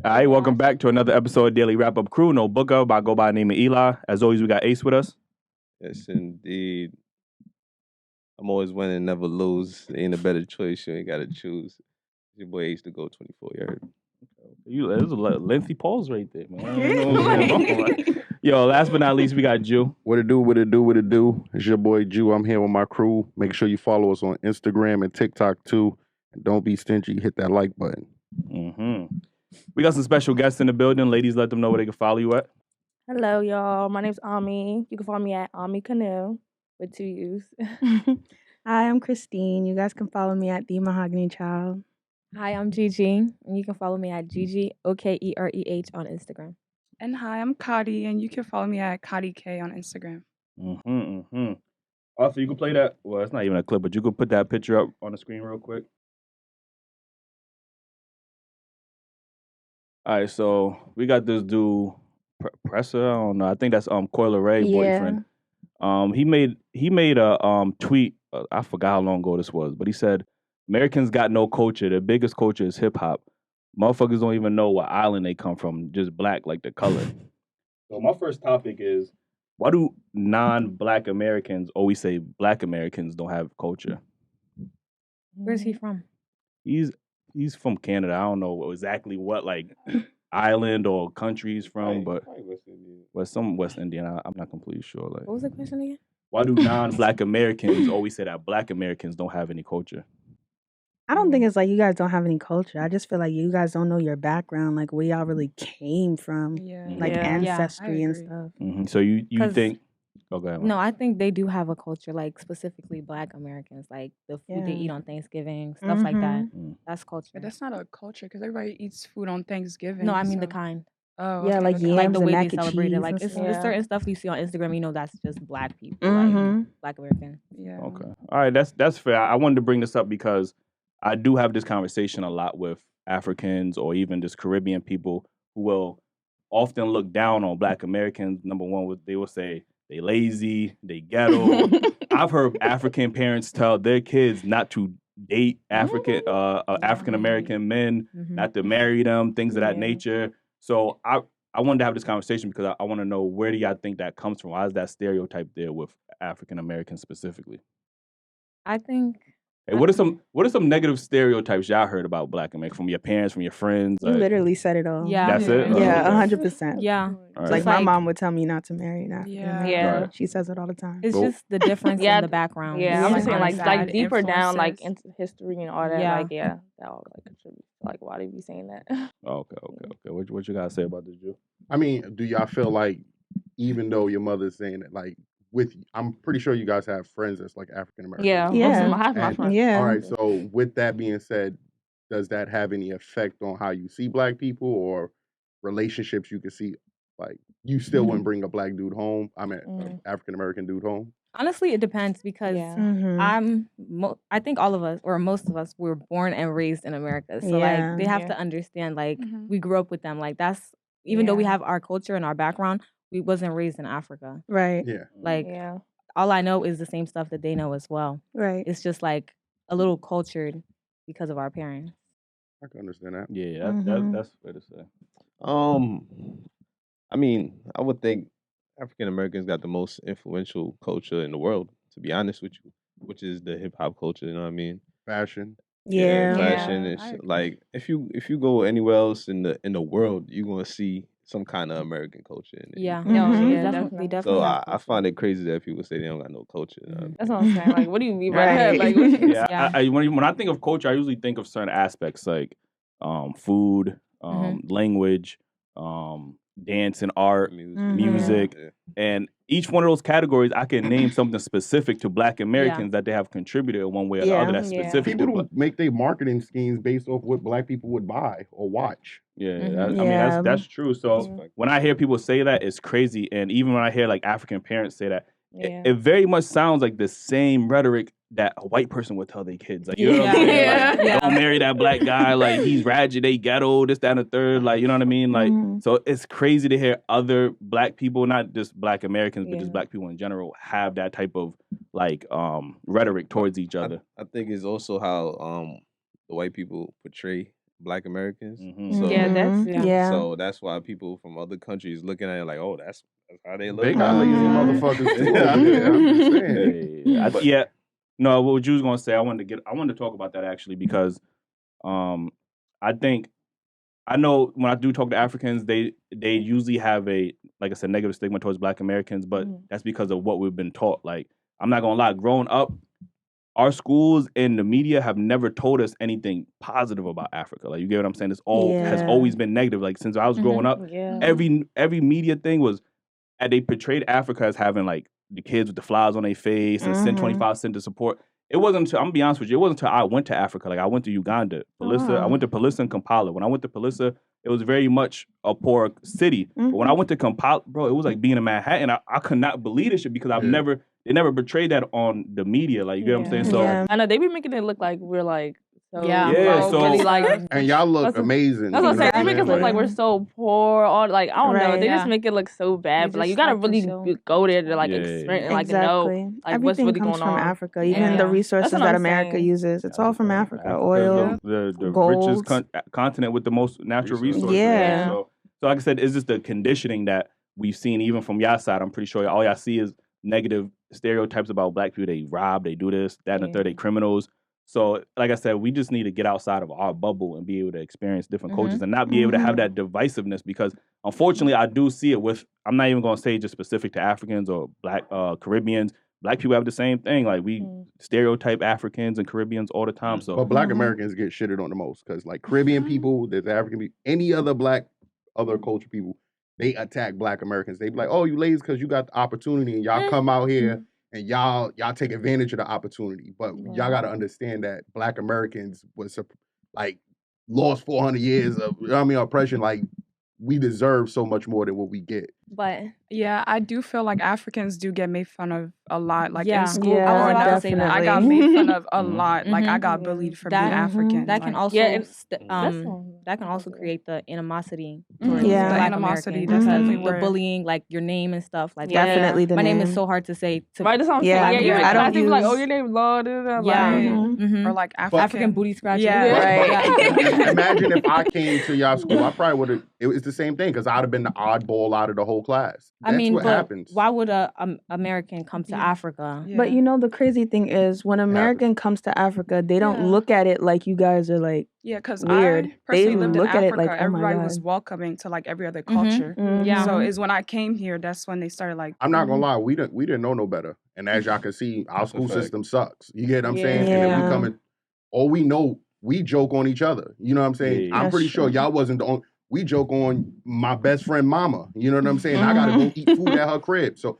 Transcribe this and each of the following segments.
All right, welcome back to another episode of Daily Wrap Up Crew. No book up. I go by the name of Eli. As always, we got Ace with us. Yes, indeed. I'm always winning, never lose. Ain't a better choice. You ain't got to choose. Your boy Ace to go 24. You heard? There's a lengthy pause right there, man. I don't know what's going on, right? Yo, last but not least, we got Jeuu. What it do, what it do, what it do. It's your boy Jeuu. I'm here with my crew. Make sure you follow us on Instagram and TikTok too. And don't be stingy. Hit that like button. Mm-hmm. We got some special guests in the building. Ladies, let them know where they can follow you at. Hello, y'all. My name's Ami. You can follow me at Ami Canoe with 2 U's. Hi, I'm Christine. You guys can follow me at The Mahogany Child. Hi, I'm Gigi, and you can follow me at Gigi Okereh on Instagram. And hi, I'm Kadi, and you can follow me at Kadi K on Instagram. Also, you can play that. Well, it's not even a clip, but you can put that picture up on the screen real quick. All right, so we got this dude, Presser. I don't know. I think that's Coil Ray boyfriend. He made a tweet. I forgot how long ago this was, but he said Americans got no culture. Their biggest culture is hip hop. Motherfuckers don't even know what island they come from. Just black, like the color. So my first topic is, why do non-black Americans always say black Americans don't have culture? Where's he from? He's from Canada. I don't know exactly what like island or country he's from, but some West Indian. I'm not completely sure. Like, What was the question again? why do non-black Americans always say that black Americans don't have any culture? I don't think it's like you guys don't have any culture. I just feel like you guys don't know your background, like where y'all really came from, like ancestry and stuff. Mm-hmm. So you think? Oh, go ahead. No, I think they do have a culture, like specifically Black Americans, like the food they eat on Thanksgiving, stuff like that. That's culture. But that's not a culture because everybody eats food on Thanksgiving. No, I mean the kind. Oh, yeah, okay, like okay. yams Like the and way mac they and celebrate it. cheese Like and it's stuff. certain stuff you see on Instagram, you know that's just Black people, like Black American. Yeah. Okay. All right. That's fair. I wanted to bring this up because I do have this conversation a lot with Africans or even just Caribbean people who will often look down on Black Americans. Number one, they will say they lazy, they ghetto. I've heard African parents tell their kids not to date African American men, not to marry them, things of that nature. So I wanted to have this conversation because I want to know, where do y'all think that comes from? Why is that stereotype there with African Americans specifically? I think. Hey, what are some negative stereotypes y'all heard about Black America from your parents, from your friends? You literally said it all. Yeah. That's it? Yeah, 100%. Yeah. All right. Like my mom would tell me not to marry an African American. Yeah. Right. She says it all the time. It's just the difference in the background. Yeah, I'm It's saying like honestly- deeper down, like influences. into history and all that. Yeah. Like that all like contributes. Like why they be saying that? Okay. What you guys say about this, Jew? I mean, do y'all feel like, even though your mother's saying it, like I'm pretty sure you guys have friends that's like African American. Yeah, Yeah. Half my And- friends. Yeah. All right. So with that being said, does that have any effect on how you see Black people or relationships you can see? Like, you still wouldn't bring a Black dude home. I mean, an African American dude home. Honestly, it depends because I think all of us or most of us were born and raised in America. So like they have to understand like we grew up with them. Like that's even though we have our culture and our background, we wasn't raised in Africa. Right. Yeah. Like all I know is the same stuff that they know as well. Right. It's just like a little cultured because of our parents. I can understand that. Yeah, that's fair to say. I mean, I would think African Americans got the most influential culture in the world, to be honest with you, which is the hip hop culture. You know what I mean? Fashion. Yeah. Fashion and shit. Like if you go anywhere else in the world, you're gonna see some kind of American culture in it. Yeah. Definitely. Definitely. So I find it crazy that people say they don't got no culture. You know what I mean? That's what I'm saying. Like, what do you mean by that? Right. Like, what you Yeah, when I think of culture, I usually think of certain aspects like food, language, dance and art, music, and each one of those categories, I can name something specific to Black Americans that they have contributed in one way or the other. That's specific. People don't make their marketing schemes based off what Black people would buy or watch. Yeah, I mean that's true. So when I hear people say that, it's crazy. And even when I hear like African parents say that, it very much sounds like the same rhetoric that a white person would tell their kids. Like, you know what I'm saying? Like, don't marry that Black guy. Like, he's ratchet, they ghetto, this, that, and the third. Like, you know what I mean? Like, so it's crazy to hear other Black people, not just Black Americans, but just Black people in general, have that type of like rhetoric towards each other. I think it's also how the white people portray Black Americans. Mhm. So, Yeah. So that's why people from other countries looking at it like, oh, that's how they look. They got lazy motherfuckers too. Yeah, I'm just saying. Yeah. No, what you was gonna say, I wanted to talk about that actually because I think I know when I do talk to Africans, they usually have a, like I said, negative stigma towards Black Americans, but that's because of what we've been taught. Like, I'm not gonna lie, growing up, our schools and the media have never told us anything positive about Africa. Like, you get what I'm saying? It's all has always been negative. Like, since I was growing up, every media thing was, and they portrayed Africa as having like the kids with the flowers on their face and send 25 cents to support. It wasn't until, I'm gonna be honest with you, it wasn't until I went to Africa. Like, I went to Uganda, Palissa. I went to Palissa and Kampala. When I went to Palissa, it was very much a poor city. But when I went to Kampala, bro, it was like being in Manhattan. I could not believe this shit because they never portrayed that on the media. Like, you get what I'm saying? So I know they be making it look like we're like so so like, and y'all look amazing. That's what I'm saying. They make us look like we're we're so poor, or like I don't know. They just make it look so bad. But like you gotta really go there to like experience, like know like what's really comes going from on. Africa. Even the resources that America uses, it's all from Africa. Oil, the gold. richest continent with the most natural resources. Yeah. So like I said, it's just the conditioning that we've seen even from y'all side. I'm pretty sure all y'all see is negative stereotypes about Black people. They rob, they do this, that, and the third, they criminals. So, like I said, we just need to get outside of our bubble and be able to experience different cultures and not be able to have that divisiveness because, unfortunately, I do see it with, I'm not even going to say just specific to Africans or Black Caribbeans. Black people have the same thing. Like, we stereotype Africans and Caribbeans all the time. So, but Black Americans get shitted on the most because, like, Caribbean people, there's African people, any other other culture people, they attack Black Americans. They be like, oh, you lazy because you got the opportunity and y'all come out here and y'all take advantage of the opportunity. But y'all got to understand that Black Americans was like lost 400 years of oppression. Like, we deserve so much more than what we get. But yeah, I do feel like Africans do get made fun of a lot. Like in school, I was about to say that. I got made fun of a lot. Like I got bullied for being African. That can also that can also create the animosity towards the Black animosity. Americans. That's The bullying, like your name and stuff. Like definitely the my name is so hard to say. Right, that's what I'm saying. Yeah, I don't use like, oh, your name Lord. Or like African booty scratcher. Imagine if I came to y'all school, I probably would have. It was the same thing because I'd have been the oddball out of the whole class. That's what happens. Why would a American come to Africa? But you know, the crazy thing is when American comes to Africa, they don't look at it like you guys are like because weird. I personally lived look in at Africa, it like everybody was welcoming to like every other culture. So it's when I came here, that's when they started like. I'm not gonna lie, we didn't know no better, and as y'all can see, our school system sucks. You get what I'm saying? And then we coming, all we know, we joke on each other. You know what I'm saying? I'm pretty sure y'all wasn't the only. We joke on my best friend mama. You know what I'm saying? I gotta go eat food at her crib. So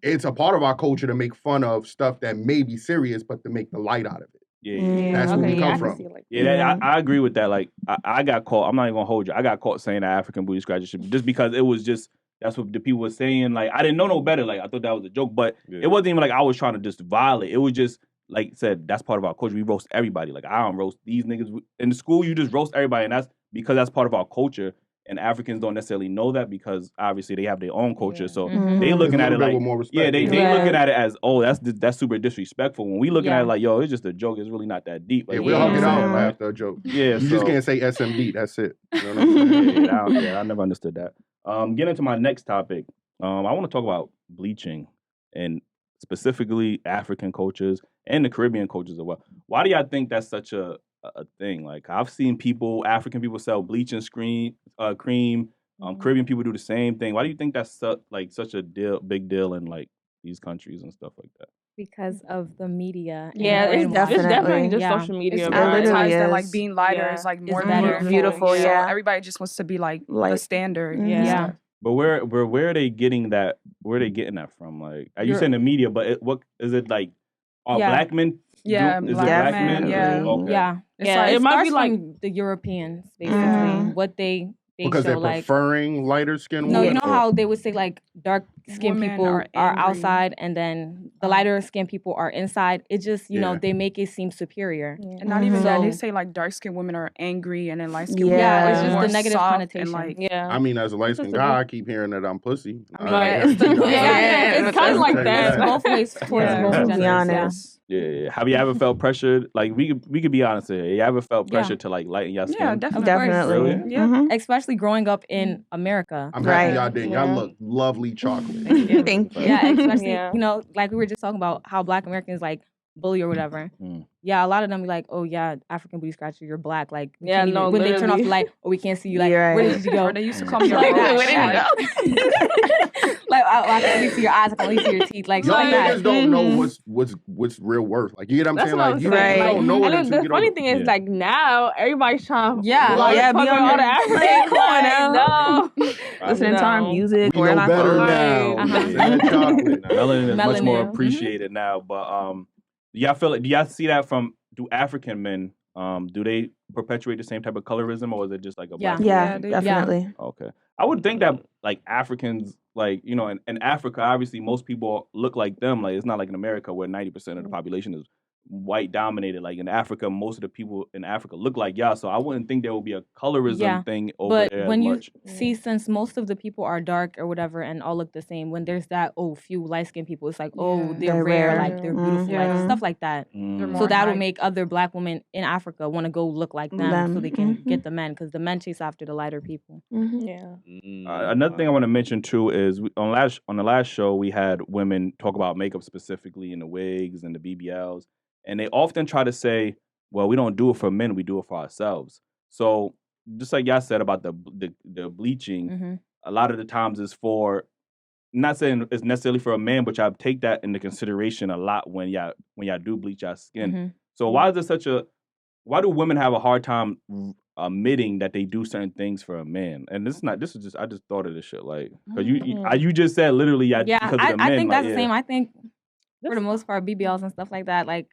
it's a part of our culture to make fun of stuff that may be serious, but to make the light out of it. That's where we come from. I agree with that. Like, I got caught. I'm not even gonna hold you. I got caught saying that African booty scratcher shit just because it was just that's what the people were saying. Like, I didn't know no better. Like, I thought that was a joke, but it wasn't even like I was trying to just violate. It was just like I said, that's part of our culture. We roast everybody. Like, I don't roast these niggas in the school. You just roast everybody, and that's because that's part of our culture. And Africans don't necessarily know that because obviously they have their own culture. So they looking at it like, they looking at it as, oh, that's super disrespectful. When we looking at it like, yo, it's just a joke. It's really not that deep. Like, we'll hug it out after a joke. Yeah, you just can't say SMD. That's it. You know what I'm saying? I never understood that. Getting into my next topic, I want to talk about bleaching and specifically African cultures and the Caribbean cultures as well. Why do y'all think that's such a thing? Like, I've seen African people sell bleaching cream. Caribbean people do the same thing. Why do you think that's such a big deal in like these countries and stuff like that? Because of the media. It's definitely just social media. It's advertised that like being lighter is like more beautiful. So everybody just wants to be like the standard. But where are they getting that? Where are they getting that from? Like, you saying the media, but what is it like? Are black men? Black men. It might be like the Europeans, basically. What they because show, they're like, preferring lighter skin women? No, you know how they would say like dark skin people are outside and then the lighter skin people are inside. It just, you know, they make it seem superior. And not even that, they say like dark skin women are angry and then light skin women it's just the negative connotation. Like, I mean, as a light skinned guy, I keep hearing that I'm pussy. It's kind of like that. It's both ways towards both genders. To be honest. Yeah. Have you ever felt pressured? Like we could be honest here. You ever felt pressure to like lighten your skin? Yeah, definitely. Really? Yeah. Especially growing up in America. I'm happy y'all did. Y'all look lovely chocolate. Thank you. Yeah, especially you know, like we were just talking about how Black Americans like bully or whatever. Yeah, a lot of them be like, oh yeah, African booty scratcher, you're Black. Like when they turn off the light, oh we can't see you. Like where did you go? Or they used to call me like that. Like I can only see your eyes, I can only see your teeth. Like y'all like that. niggas don't know what's real worth. Like you get what I'm saying? Like you don't know what. The funny thing is, like now everybody's trying. Be on all the African. Come on now. No. Listening to our music. We know better now. Melanin is much more appreciated now. But y'all feel like, do y'all see that do African men, do they perpetuate the same type of colorism, or is it just like a Black definitely. Okay. I would think that like Africans, like, you know, in Africa, obviously most people look like them. Like it's not like in America where 90% of the population is white dominated. Like in Africa, most of the people in Africa look like y'all. So I wouldn't think there will be a colorism thing over there. But when you see, since most of the people are dark or whatever and all look the same, when there's that few light skinned people, it's like they're rare, like they're beautiful, like stuff like that. So that will make other Black women in Africa want to go look like them so they can get the men, because the men chase after the lighter people. Another thing I want to mention too is on the last show we had women talk about makeup specifically, and the wigs and the BBLs. And they often try to say, well, we don't do it for men, we do it for ourselves. So just like y'all said about the bleaching, a lot of the times it's for, not saying it's necessarily for a man, but y'all take that into consideration a lot when y'all do bleach y'all skin. So why do women have a hard time admitting that they do certain things for a man? And I just thought of this shit, like, because you just said literally, because of the men. I think that's the same. I think for the most part, BBLs and stuff like that, like,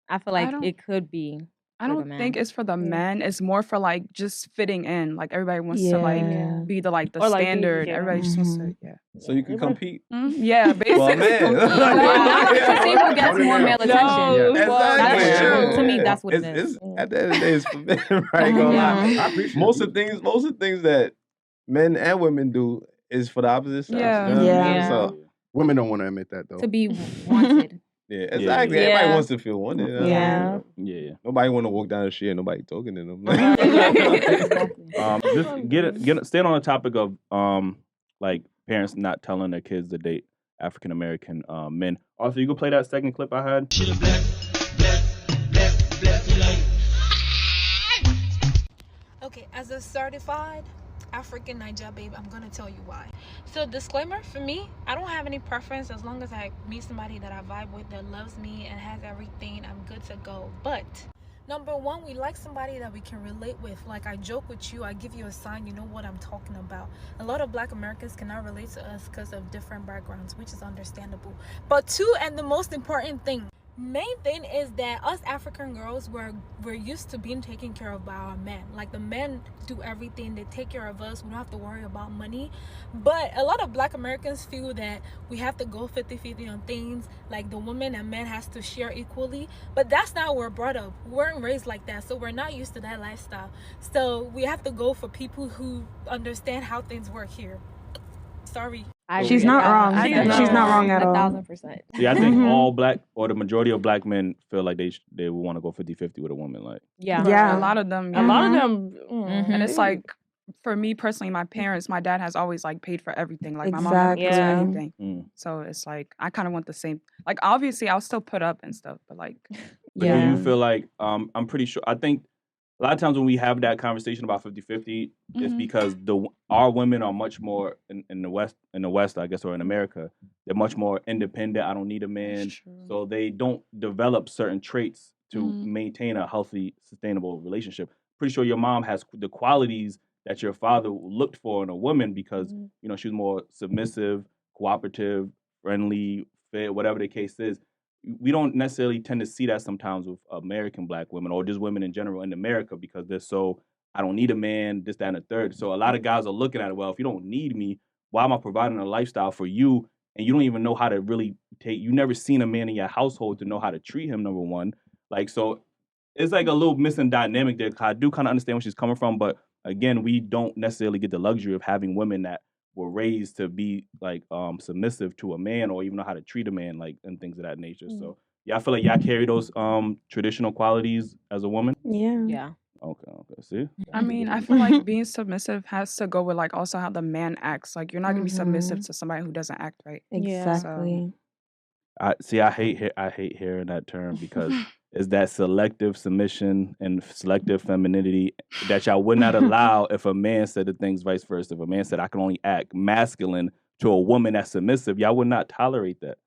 I feel like it could be. I don't think it's for the men. It's more for like just fitting in. Like everybody wants to like be the standard. Everybody just wants to So you can compete. Yeah, basically. Well, man. To see who gets more male attention. Exactly. That's true. To me, that's what it is. At the end of the day, it's for men, right? I appreciate most of the things that men and women do is for the opposite sex. Yeah. So women don't want to admit that though. To be wanted. Yeah, exactly. Everybody wants to feel wanted. Yeah. Nobody want to walk down the street and nobody talking to them. Just staying on the topic of like parents not telling their kids to date African American men. Also, you can play that second clip I had. Okay, as a certified African Niger babe, I'm gonna tell you why. So disclaimer, for me, I don't have any preference. As long as I meet somebody that I vibe with, that loves me and has everything, I'm good to go. But number one, we like somebody that we can relate with. Like I joke with you, I give you a sign, you know what I'm talking about. A lot of Black Americans cannot relate to us because of different backgrounds, which is understandable. But two, and the most important thing, main thing is that us African girls, we're used to being taken care of by our men. Like the men do everything, they take care of us, we don't have to worry about money. But a lot of Black Americans feel that we have to go 50-50 on things, like the woman and men has to share equally. But that's not how we're brought up. We weren't raised like that, so we're not used to that lifestyle. So we have to go for people who understand how things work here. Sorry. She's not wrong. She's not wrong at all. 1,000%. Yeah, I think all Black, or the majority of Black men feel like they would want to go 50-50 with a woman. Like, a lot of them. And it's like, for me personally, my dad has always like paid for everything. Like my mom never paid for anything. So it's like I kind of want the same. Like obviously, I'll still put up and stuff, but like. Do you feel like I'm pretty sure? I think a lot of times when we have that conversation about 50-50, it's because our women are much more in the West, I guess, or in America, they're much more independent. I don't need a man, so they don't develop certain traits to maintain a healthy, sustainable relationship. Pretty sure your mom has the qualities that your father looked for in a woman because you know she was more submissive, cooperative, friendly, fit, whatever the case is. We don't necessarily tend to see that sometimes with American Black women or just women in general in America because they're so, I don't need a man, this, that, and the third. So a lot of guys are looking at it, well, if you don't need me, why am I providing a lifestyle for you? And you don't even know how to really you never seen a man in your household to know how to treat him, number one. Like, so it's like a little missing dynamic there. I do kind of understand where she's coming from, but again, we don't necessarily get the luxury of having women that were raised to be like submissive to a man or even know how to treat a man, like, and things of that nature. So y'all feel like y'all carry those traditional qualities as a woman? Yeah. Okay. See? I mean, I feel like being submissive has to go with like also how the man acts. Like you're not gonna be submissive to somebody who doesn't act right. Exactly. I hate hearing that term because it's that selective submission and selective femininity that y'all would not allow if a man said the things vice versa. If a man said I can only act masculine to a woman that's submissive, y'all would not tolerate that.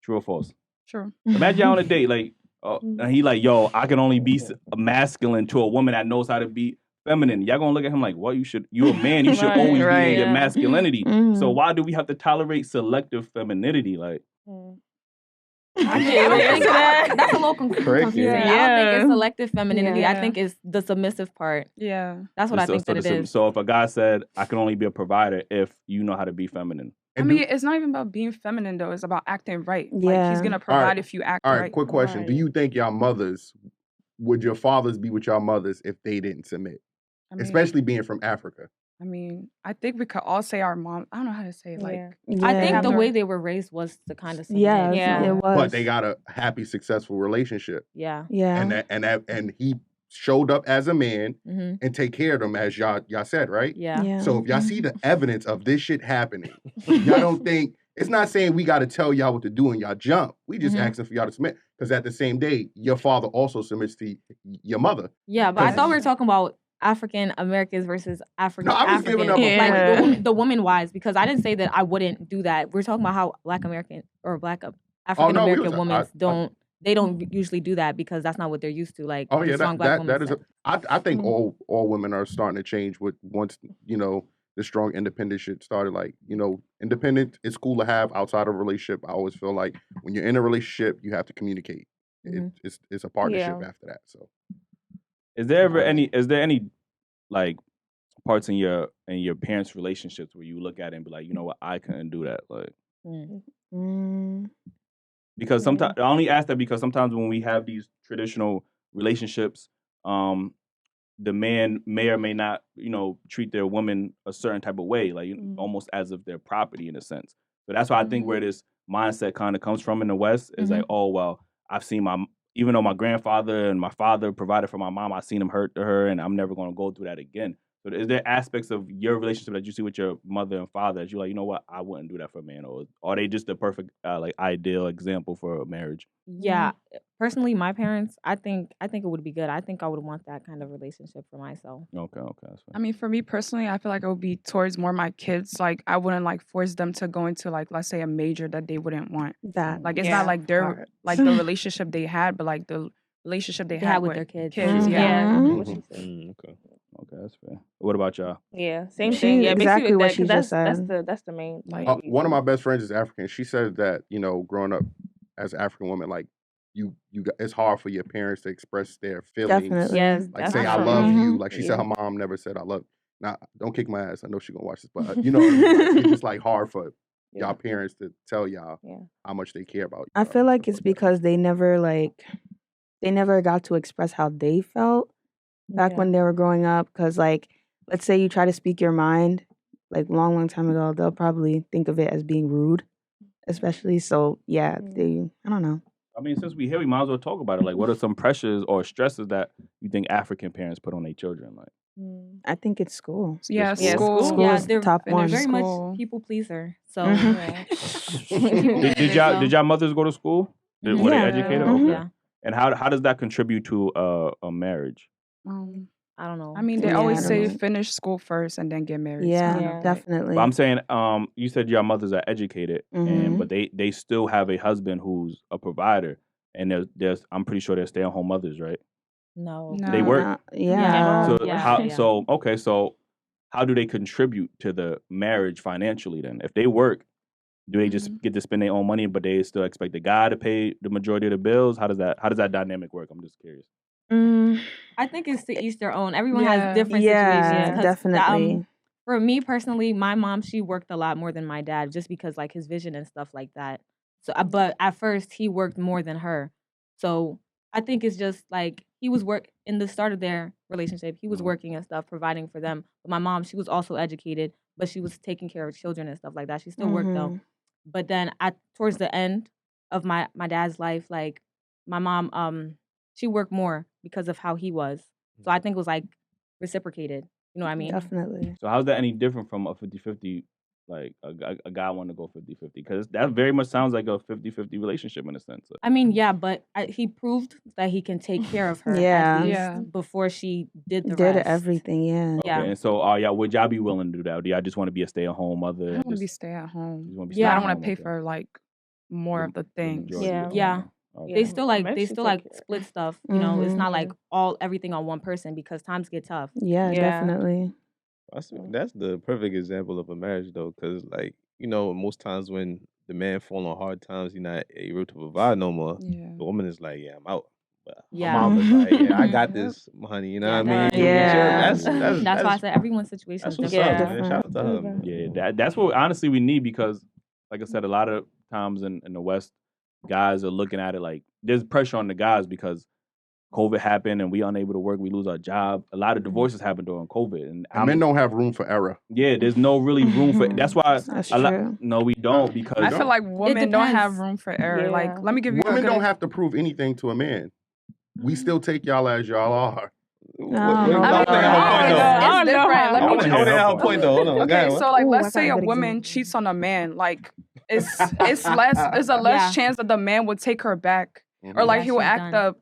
True or false? True. Imagine y'all on a date, like, and he like, yo, I can only be masculine to a woman that knows how to be feminine. Y'all gonna look at him like, what? You a man, you should always be in your masculinity. So why do we have to tolerate selective femininity? Like, I don't think that's a little confusing. I don't think it's selective femininity. I think it's the submissive part. Yeah. That's what I think that it is. So if a guy said, I can only be a provider if you know how to be feminine. I mean, it's not even about being feminine, though. It's about acting right. Like, he's going to provide if you act right. All right, quick question. Do you think y'all mothers, would your fathers be with y'all mothers if they didn't submit? I mean, especially being from Africa. I mean, I think we could all say our mom. I don't know how to say it. Like, I think the way they were raised was the kind of submit. It was. But they got a happy, successful relationship. Yeah. And he showed up as a man and take care of them, as y'all said, right? Yeah. So if y'all see the evidence of this shit happening, y'all don't think, it's not saying we got to tell y'all what to do and y'all jump. We just asking for y'all to submit. Because at the same day, your father also submits to your mother. Yeah, but I thought we were talking about African Americans versus African Africans. Like the woman wise, because I didn't say that I wouldn't do that. We're talking about how Black American or African American women don't usually do that because that's not what they're used to. Like that is I think all women are starting to change with once the strong independent shit started. Like independent is cool to have outside of a relationship. I always feel like when you're in a relationship, you have to communicate. It's a partnership after that. So. Is there any like parts in your parents' relationships where you look at it and be like, you know what, I couldn't do that, like because sometimes I only ask that because sometimes when we have these traditional relationships, the man may or may not treat their woman a certain type of way, like almost as if they're property in a sense. So that's why I think where this mindset kind of comes from in the West is like, oh well, I've seen even though my grandfather and my father provided for my mom, I've seen him hurt her, and I'm never going to go through that again. So is there aspects of your relationship that you see with your mother and father that you're like, you know what, I wouldn't do that for a man? Or are they just the perfect, ideal example for a marriage? Yeah. Personally, my parents, I think it would be good. I think I would want that kind of relationship for myself. Okay. That's fine. I mean, for me personally, I feel like it would be towards more my kids. Like, I wouldn't force them to go into let's say a major that they wouldn't want. That it's not like they're the relationship they had, but the relationship they had with their kids. Okay, that's fair. What about y'all? Yeah, same thing. Yeah, exactly what she just said. That's the main. One of my best friends is African. She said that growing up as an African woman, you it's hard for your parents to express their feelings. Definitely. Yes. Say I love you. Like she said, her mom never said I love. Now, don't kick my ass. I know she's gonna watch this, but it's just hard for y'all parents to tell y'all how much they care about you. I feel like it's because they never got to express how they felt back when they were growing up. Because let's say you try to speak your mind, long time ago, they'll probably think of it as being rude, especially. So I don't know. I mean, since we're here, we might as well talk about it. Like, what are some pressures or stresses that you think African parents put on their children? I think it's school. Yeah, school. School is they're top one. Very much people pleaser. So, did y'all mothers go to school? Were they educated? Okay. Yeah. And how does that contribute to a marriage? I don't know. I mean, they always say finish school first and then get married. Yeah, definitely. But I'm saying, you said your mothers are educated, but they still have a husband who's a provider, and there's I'm pretty sure they're stay-at-home mothers, right? No. They work. Yeah. So how do they contribute to the marriage financially then? If they work, do they just get to spend their own money, but they still expect the guy to pay the majority of the bills? How does that dynamic work? I'm just curious. I think it's to each their own. Everyone has different situations. Yeah, definitely. For me personally, my mom, she worked a lot more than my dad just because his vision and stuff like that. So, but at first he worked more than her. So I think it's just he was in the start of their relationship. He was working and stuff, providing for them. But my mom, she was also educated, but she was taking care of children and stuff like that. She still worked though. But then towards the end of my dad's life, my mom, she worked more because of how he was. So I think it was like reciprocated. You know what I mean? Definitely. So how's that any different from a 50-50, like a guy wanting to go 50-50? Because that very much sounds like a 50-50 relationship in a sense. I mean, yeah, but he proved that he can take care of her before she did the rest. Everything, yeah. Okay, and so would y'all be willing to do that? Or do y'all just want to be a stay-at-home mother? I want to be stay-at-home. Yeah, I don't want to pay for like more of the things. Yeah. Okay. They still like split stuff. You know, it's not like everything on one person because times get tough. Yeah, definitely. That's the perfect example of a marriage though, because like, you know, most times when the man fall on hard times, he's not able to provide no more. The woman is like, I'm out. But my mom is like, I got this, honey. You know what I mean? That's why I said everyone's situation is different. Shout out to her. Yeah, that's what honestly we need because, like I said, a lot of times in the West, guys are looking at it like there's pressure on the guys because COVID happened and we unable to work, we lose our job. A lot of divorces happened during COVID, and men don't have room for error. Yeah, there's no really room for. That's why. No, we don't because I feel like women don't have room for error. Yeah. Like, let me give you. Women don't have to prove anything to a man. We still take y'all as y'all are. It's different. I want to have a point though. Hold on. Okay, so like, let's say a woman cheats on a man. Like, it's a less chance that the man would take her back, or like he will act up.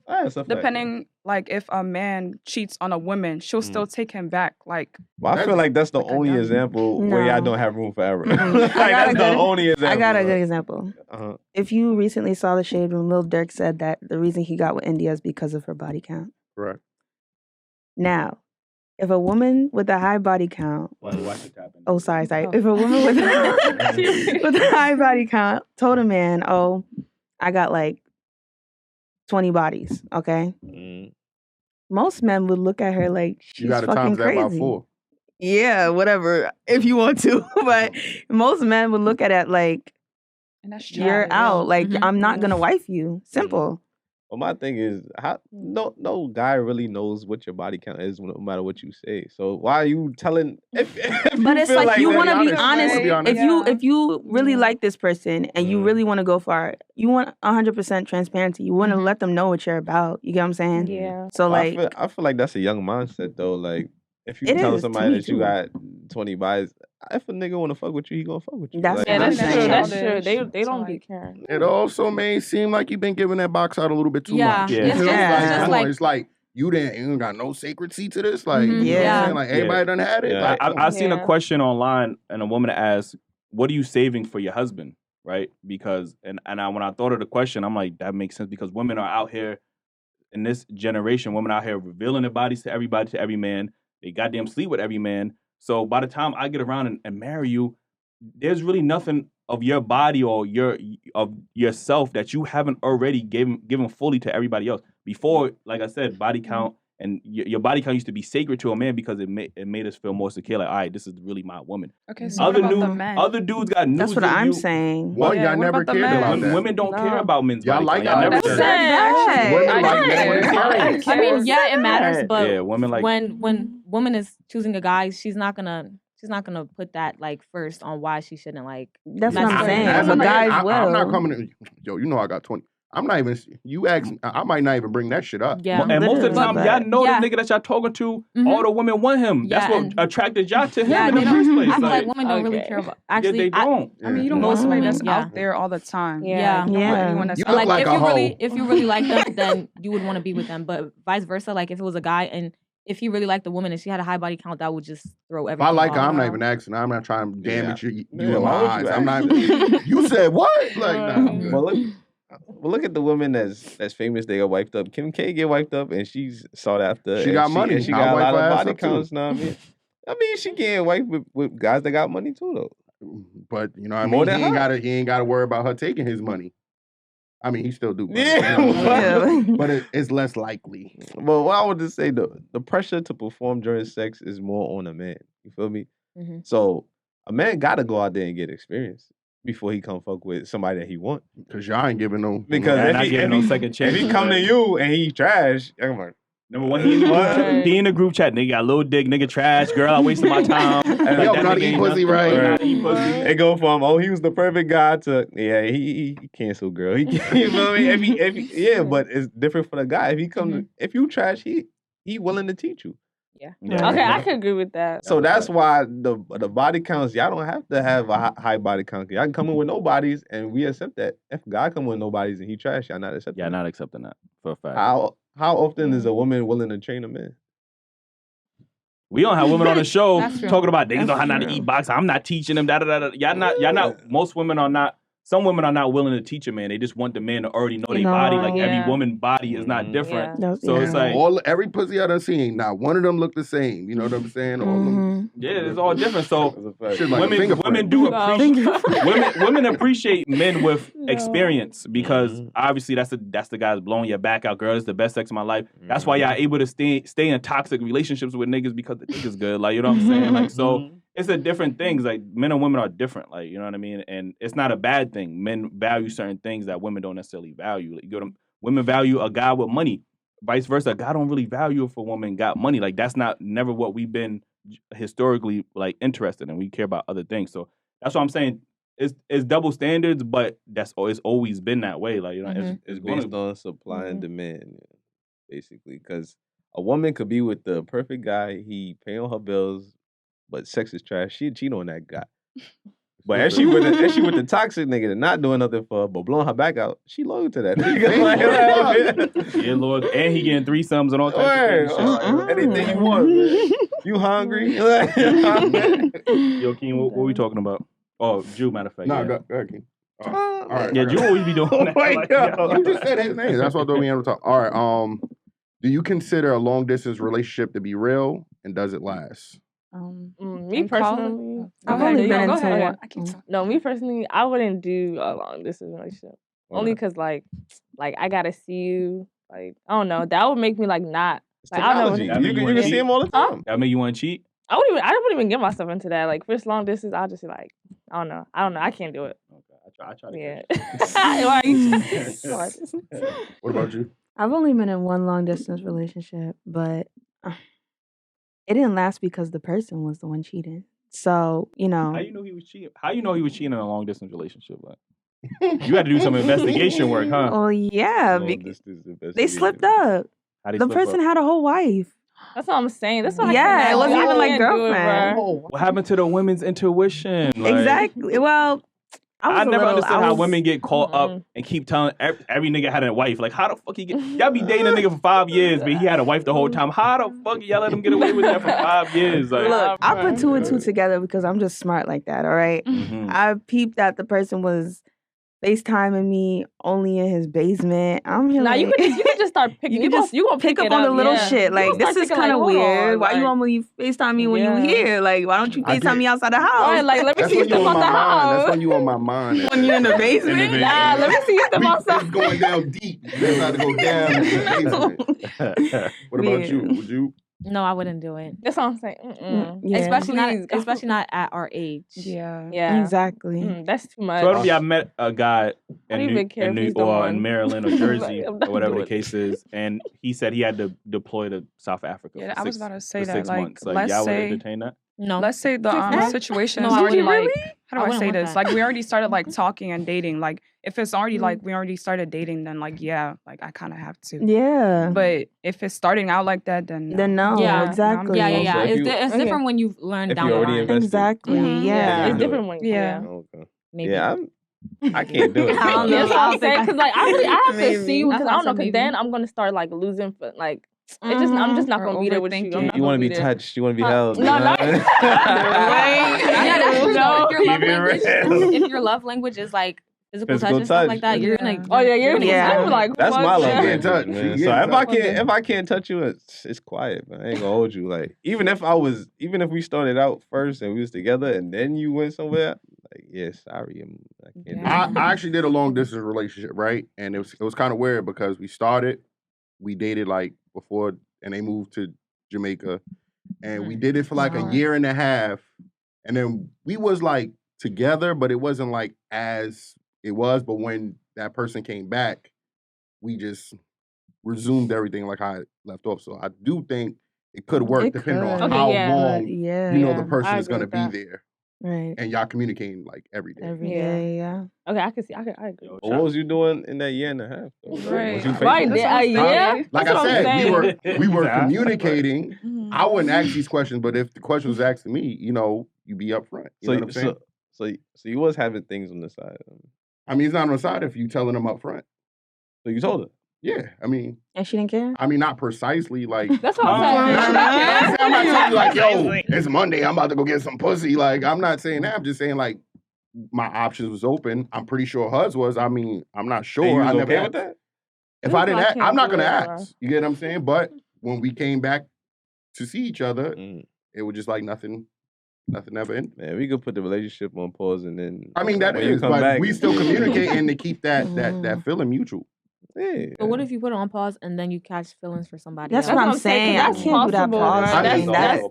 Depending, like if a man cheats on a woman, she'll still take him back. Like, I feel like that's the only example where y'all don't have room for error. That's the only example. I got a good example. If you recently saw the Shade Room, Lil Durk said that the reason he got with India is because of her body count. Right. Now, if a woman with a high body count, sorry. If a woman with a high body count told a man, I got like 20 bodies, okay? Most men would look at her like she's fucking crazy. That by 4. Yeah, whatever, if you want to. But most men would look at it like, you're out. Like, I'm not going to wife you. Simple. Well, my thing is, no guy really knows what your body count is, no matter what you say. So why are you telling? But it's like you want to be honest. If you really like this person and you really want to go far, you want 100% transparency. You want to let them know what you're about. You get what I'm saying? Yeah. So like, I feel like that's a young mindset though. Like, if you tell somebody that you got 20 bodies, if a nigga want to fuck with you, he gonna fuck with you. That's true. That's true. They don't be caring. It also may seem like you've been giving that box out a little bit too much. It's like you ain't got no sacred seat to this. Like, you know what I'm saying? Like, everybody done had it. Like, I've seen a question online and a woman asked, what are you saving for your husband? Right? Because, when I thought of the question, I'm like, that makes sense because women are out here in this generation, women out here revealing their bodies to everybody, to every man. They goddamn sleep with every man. So by the time I get around and marry you, there's really nothing of your body or of yourself that you haven't already given fully to everybody else. Before, like I said, body count and your body count used to be sacred to a man because it made us feel more secure. Like, all right, this is really my woman. Okay, so other dudes got news. That's what I'm saying. Well, y'all never cared about that. Women don't care about men's body count. Y'all never I mean, yeah, it matters, but women like when woman is choosing a guy, she's not gonna put that like first on why she shouldn't like. That's what I'm saying. As a guys will. I'm not coming to you know I got 20. I'm not even. You ask. I might not even bring that shit up. Yeah, and most of the time, y'all know the nigga that y'all talking to. All the women want him. That's what attracted y'all to him in the first place. I feel like women don't really care about. Actually, they don't. I mean, you don't know somebody that's out there all the time. Yeah. Anyone that's like if you really like them, then you would want to be with them. But vice versa, like if it was a guy and if he really liked the woman and she had a high body count, that would just throw everything. If I like her, I'm not even asking. I'm not trying to damage you in my eyes. I'm not. You said what? Like, nah. Well, look at the women that's famous. They got wiped up. Kim K get wiped up, and she's sought after. She got money. She got a lot of body counts. Know what I mean, she getting wiped with guys that got money too, though. But you know, what I mean, he ain't got to worry about her taking his money. I mean, he still do. But it's less likely. But what I would just say, the pressure to perform during sex is more on a man. You feel me? Mm-hmm. So a man got to go out there and get experience before he come fuck with somebody that he want. Because y'all ain't giving no... Because if he second chance. If he come to you and he trash, I'm like... Number one, he in the group chat. Nigga got a little dick, nigga trash, girl, I wasted my time. Yo, not eat pussy, right? It go from, oh, he was the perfect guy to, yeah, he canceled, girl. You know what I mean? Yeah, but it's different for the guy. If he comes, if you trash, he willing to teach you. Yeah. Okay, I could agree with that. So that's why the body counts, y'all don't have to have a high body count. Y'all can come in with no bodies and we accept that. If God come with no bodies and he trash, y'all not accepting that. Not accepting that for a fact. How often is a woman willing to train a man? We don't have women on the show talking about they know how not to eat box. I'm not teaching them. Y'all not. Most women are not. Some women are not willing to teach a man. They just want the man to already know their body. Like every woman's body is not different. Yeah. So it's like every pussy I done seen, not one of them look the same. You know what I'm saying? All them, it's all different. So women do appreciate women appreciate men with experience because obviously that's the guys blowing your back out. Girl, it's the best sex of my life. That's why y'all able to stay in toxic relationships with niggas because the niggas good. Like you know what I'm saying? Like so. It's a different things. Like men and women are different. Like you know what I mean. And it's not a bad thing. Men value certain things that women don't necessarily value. Like, you go to women value a guy with money. Vice versa, a guy don't really value if a woman got money. Like that's never what we've been historically like interested in. We care about other things. So that's what I'm saying. It's double standards, but it's always been that way. Like you know, it's based on supply and demand, basically. Because a woman could be with the perfect guy. He paying her bills. But sex is trash. She cheat on that guy. But if she with the toxic nigga that not doing nothing for her, but blowing her back out, she loyal to that nigga. Yeah, Lord. And he getting threesomes and all types of shit. Anything you want, man. You hungry? Yo, Keen, what we talking about? Oh, Jeuu, matter of fact. No, go ahead, Keen. All right. Yeah, Jeuu always be doing that. You just said his name. That's why I thought we had to talk. All right. Do you consider a long distance relationship to be real, and does it last? Me personally, I've only been into one. No, me personally, I wouldn't do a long distance relationship. Only because like I gotta see you. Like I don't know, that would make me like not. Like, I don't know. You can see him all the time. That make you want to cheat? I wouldn't even get myself into that. Like first long distance, I'll just be like, I don't know. I can't do it. Okay, I try to. Yeah. What about you? I've only been in one long distance relationship, but it didn't last because the person was the one cheating. So, you know. How you know he was cheating? How you know he was cheating in a long distance relationship? Like, you had to do some investigation work, huh? Oh, yeah. They slipped up. The person had a whole wife. That's what I'm saying. That's what it wasn't even like girlfriend. What happened to the women's intuition? Like, exactly. Well, I never understood how women get caught up and keep telling every nigga had a wife. Like, how the fuck y'all be dating a nigga for 5 years, but he had a wife the whole time. How the fuck y'all let him get away with that for 5 years? Like, look, I put 2 and 2 together because I'm just smart like that, all right? I peeped that the person was FaceTiming me only in his basement. I'm here. Now you can just start picking. You gonna pick up on the little shit. Like this is kind of weird. Why you want me to FaceTime me when you here? Like why don't you FaceTime me outside the house? Right, like let me see you step out the house. That's when you on my mind. When you in the basement. Nah, let me see you step outside. It's going down deep. You got to go down in the basement. What about you? Would you? No, I wouldn't do it. That's what I'm saying. Yeah. Especially not at our age. Yeah. Exactly. That's too much. So I met a guy in Maryland or Jersey or whatever the case is, and he said he had to deploy to South Africa. Yeah, I was about to say that. 6 months. Like, y'all would entertain that? No. Let's say the situation is already like, how do I say this? Like we already started like talking and dating. Like if it's already like we already started dating, then like yeah, like I kind of have to. Yeah. But if it's starting out like that, then no. Yeah, exactly. Yeah. It's different when you've learned down the line. Exactly. Yeah. It's different when Okay. Maybe. Yeah, I can't do it. I don't know. That's what I'm saying. Because like I have to see you because I don't know. Because then I'm gonna start like losing like. It's just I'm just not gonna be there with you. You want to be touched. You want to be held. No. If your love language is like physical touch and stuff like that, you're gonna. You're gonna like. That's my love language, touch, man. So if I can't touch you, it's quiet, man. I ain't gonna hold you. Like even if we started out first and we was together and then you went somewhere, like yeah, sorry, I can't. I actually did a long distance relationship, right? And it was kind of weird because we dated like before, and they moved to Jamaica, and we did it for like a year and a half, and then we was like together, but it wasn't like as it was. But when that person came back, we just resumed everything like how I left off. So I do think it could work depending on how long the person is going to be that. there. Right. And y'all communicating like every day. Every day, yeah. Okay, I can see. I agree. What was you doing in that year and a half? Right. Was you Right. Yeah. Like I said, we were communicating. I wouldn't ask these questions, but if the question was asked to me, you be upfront. You know what I'm saying? So you was having things on the side. I mean, it's not on the side if you telling them up front. So you told her? Yeah, I mean. And she didn't care? I mean, not precisely, like. That's what I'm saying. I'm not telling you, like, yo, it's Monday, I'm about to go get some pussy. Like, I'm not saying that. I'm just saying, like, my options was open. I'm pretty sure hers was. I mean, I'm not sure. I never okay with that? If I didn't ask, I'm not going to ask. You get what I'm saying? But when we came back to see each other, it was just like nothing ever ended. Man, we could put the relationship on pause and then. I mean, that is, but we still communicating to keep that feeling mutual. Yeah. But what if you put it on pause and then you catch feelings for somebody That's else? what I'm saying. I can't do that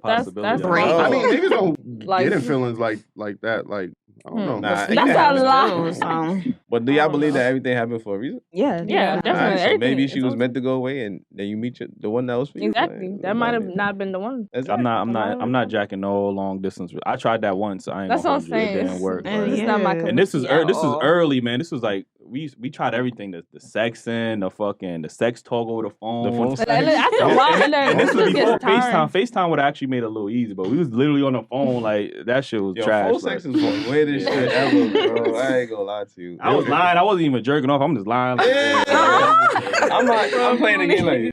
pause. That's great. I mean, niggas don't get in feelings like that. Like, I don't know. That's a lot. But do y'all believe that everything happened for a reason? Yeah, definitely. Right, so maybe she was meant to go away, and then you meet the one that was for you. Exactly. Like, that might have not been the one. Exactly. I'm not jacking no long distance. I tried that once. I ain't. That's what I'm saying. It didn't work. It's not my cup. And this is early, man. This was like we tried everything. The sexing, the sex talk over the phone. After a while, and this was before FaceTime. FaceTime would have actually made it a little easy, but we was literally on the phone. Like that shit was trash. Phone sex is the weirdest shit ever, bro. I ain't gonna lie to you. I was lying. I wasn't even jerking off. I'm just lying. Like, I'm playing the game like.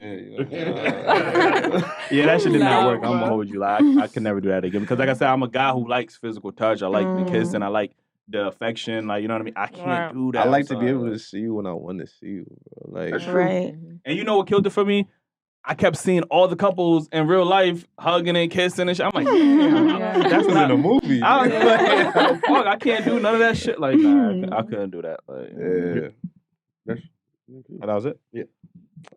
Yeah, that shit did not work. I'm gonna hold you. Like I can never do that again because, like I said, I'm a guy who likes physical touch. I like the kiss and I like the affection. Like, you know what I mean? I can't do that. I like to be able to see you when I want to see you, bro. Like, that's right. And you know what killed it for me? I kept seeing all the couples in real life hugging and kissing and shit. I'm like, damn, that's not in a movie. Fuck, I can't do none of that shit. Like, nah, I couldn't do that. Like, yeah. Oh, that was it? Yeah.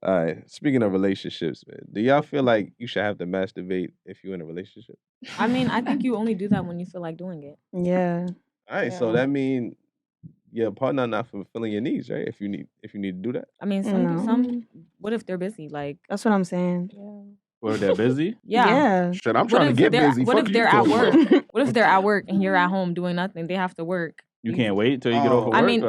All right. Speaking of relationships, man, do y'all feel like you should have to masturbate if you're in a relationship? I mean, I think you only do that when you feel like doing it. Yeah. All right. So that means your partner not fulfilling your needs, right? If you need to do that. I mean, some. What if they're busy? Like that's what I'm saying. Yeah. What if they're busy? Yeah. Shit, I'm trying to get busy. What if they're at work? What if they're at work and you're at home doing nothing? They have to work. You can't wait till you get off of work? I mean,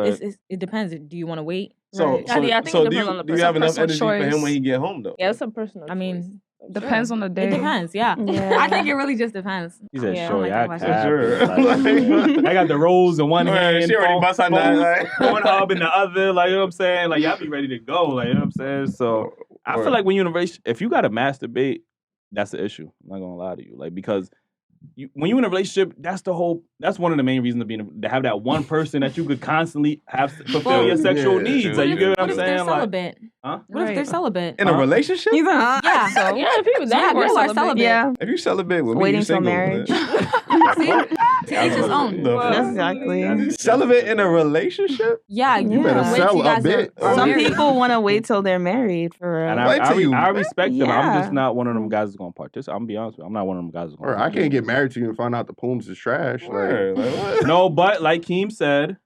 it depends. Do you want to wait? So, I think it depends on the person. Do you have enough energy for him when he get home, though? Yeah, it's a personal choice. I mean, depends on the day. It depends, yeah. I think it really just depends. He said, yeah, sure, I like I got the rolls in one hand. She already bust out one hub in the other. Like, you know what I'm saying? Like, y'all be ready to go. Like, you know what I'm saying? So, I feel like when you're in a relationship, if you got to masturbate, that's the issue. I'm not going to lie to you. Like, because when you're in a relationship, that's one of the main reasons to have that one person that you could constantly have fulfill your sexual needs. Like, you get what I'm saying? What if they're celibate? Huh? What if they're celibate? In a relationship? Yeah. People that are celibate. Yeah. If you celibate with me, waiting you single. till marriage. See? To each his own. That's exactly. Celibate in a relationship? Yeah, you better sell a bit. Some people want to wait till they're married for real. And I respect them. I'm just not one of them guys that's going to participate. I'm going to be honest with you. I'm not one of them guys that's going to I can't get married to you and find out the poems is trash. Like, no, but like Keem said,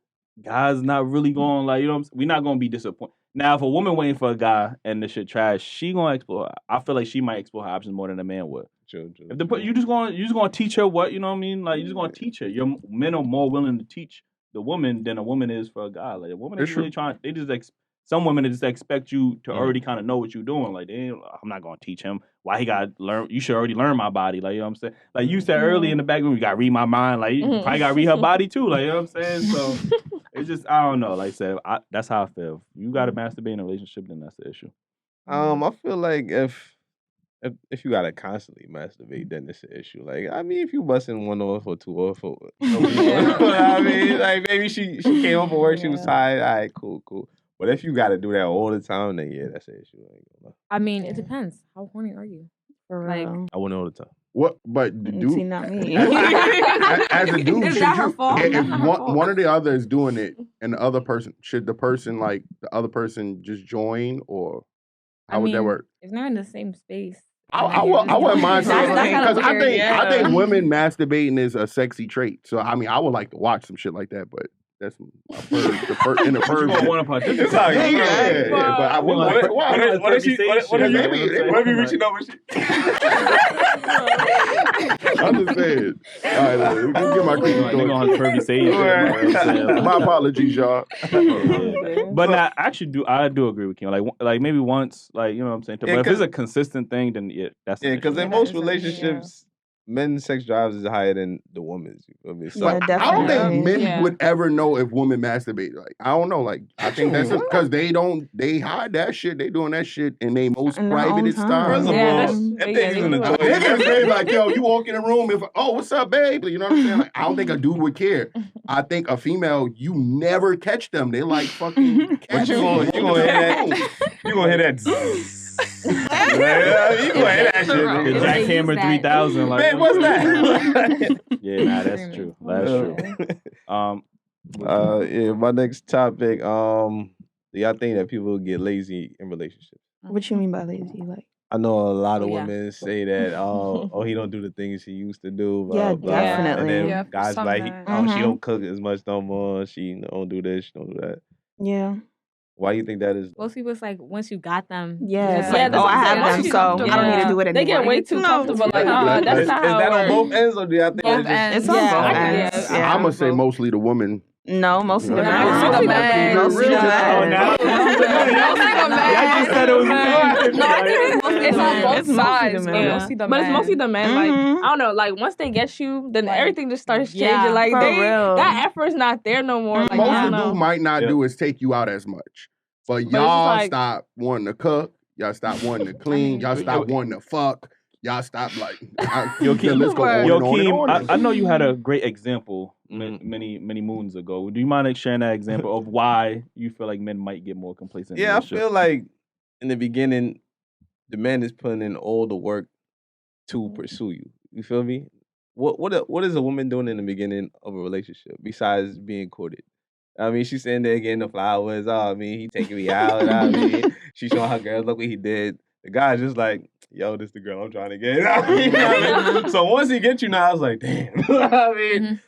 guys not really going, like, you know, we're not going to be disappointed. Now, if a woman waiting for a guy and the shit trash, she going to explore. I feel like she might explore her options more than a man would. True. If you just going to teach her what, you know what I mean? Like, you just going to teach her. Your men are more willing to teach the woman than a woman is for a guy. Like, a woman is really trying. They just some women just expect you to already kind of know what you're doing. Like, I'm not going to teach him why he got to learn. You should already learn my body. Like, you know what I'm saying? Like, you said early in the back room, you got to read my mind. Like, you probably got to read her body too. Like, you know what I'm saying? So, it's just, I don't know. Like I said, that's how I feel. If you got to masturbate in a relationship, then that's the issue. I feel like if you got to constantly masturbate, then it's an issue. Like, I mean, if you busting one off or two off, I mean, like, maybe she came home from work, she was tired. All right, cool. But if you got to do that all the time, then yeah, that's an issue. I mean, it depends. How horny are you? Like, I want it all the time. What? But the dude, see, not me. as a dude, is that her fault? If one or the other is doing it, and the other person, should the other person just join, or how would that work? If they're in the same space. I wouldn't mind saying because I think weird, women masturbating is a sexy trait. So I mean, I would like to watch some shit like that, but That's my first in the first. You want to participate? Yeah. But I will like. What if you reaching over? I'm just saying. All right, let me get my creepy They're gonna have Kirby say My apologies, y'all. But nah, I do agree with you. Like maybe once, like, you know what I'm saying. But if it's a consistent thing, then that's because in most relationships. Men's sex drives is higher than the woman's. You feel me? So I don't think men would ever know if women masturbate. Like, I don't know. Like, I think that's because they hide that shit. They doing that shit in their most private time. First of all, if they using the toilet, they like, yo, you walk in the room, what's up, babe? You know what I'm saying? Like, I don't think a dude would care. I think a female, you never catch them. They like fucking catch you. You gonna hear that zzz. Yeah, you gonna hear that shit. The Jackhammer 3000. Like, man, what's that? Yeah, nah, that's true. That's true. Yeah, my next topic. Do y'all think that people get lazy in relationships? What you mean by lazy? Like, I know a lot of women say that, he don't do the things he used to do. Yeah, definitely. And then guys like, she don't cook as much no more. She don't do this, she don't do that. Yeah. Why do you think that is? Most people, it's like once you got them. Yeah, it's like, I have them, so I don't need to do it anymore. They get way too comfortable. Like, that's not how it works. Is that on both ends, or do y'all think both ends? It's on both ends. I'm going to say mostly the woman. No, mostly the man. Mostly the man. Mostly the man. It's on both sides. But it's mostly the man. Like, I don't know. Like, once they get you, then everything just starts changing. Like, that effort's not there no more. Like, most of the dude might not do is take you out as much. But y'all stop wanting to cook. Y'all stop wanting to clean. Y'all stop wanting to fuck. Y'all stop like. Let's go on. I know you had a great example many moons ago. Do you mind sharing that example of why you feel like men might get more complacent? Yeah, I feel like in the beginning, the man is putting in all the work to pursue you. You feel me? What is a woman doing in the beginning of a relationship besides being courted? I mean, she's sitting there getting the flowers. He taking me out. She showing her girls, look what he did. The guy's just like, yo, this the girl I'm trying to get. So once he gets you now, I was like, damn.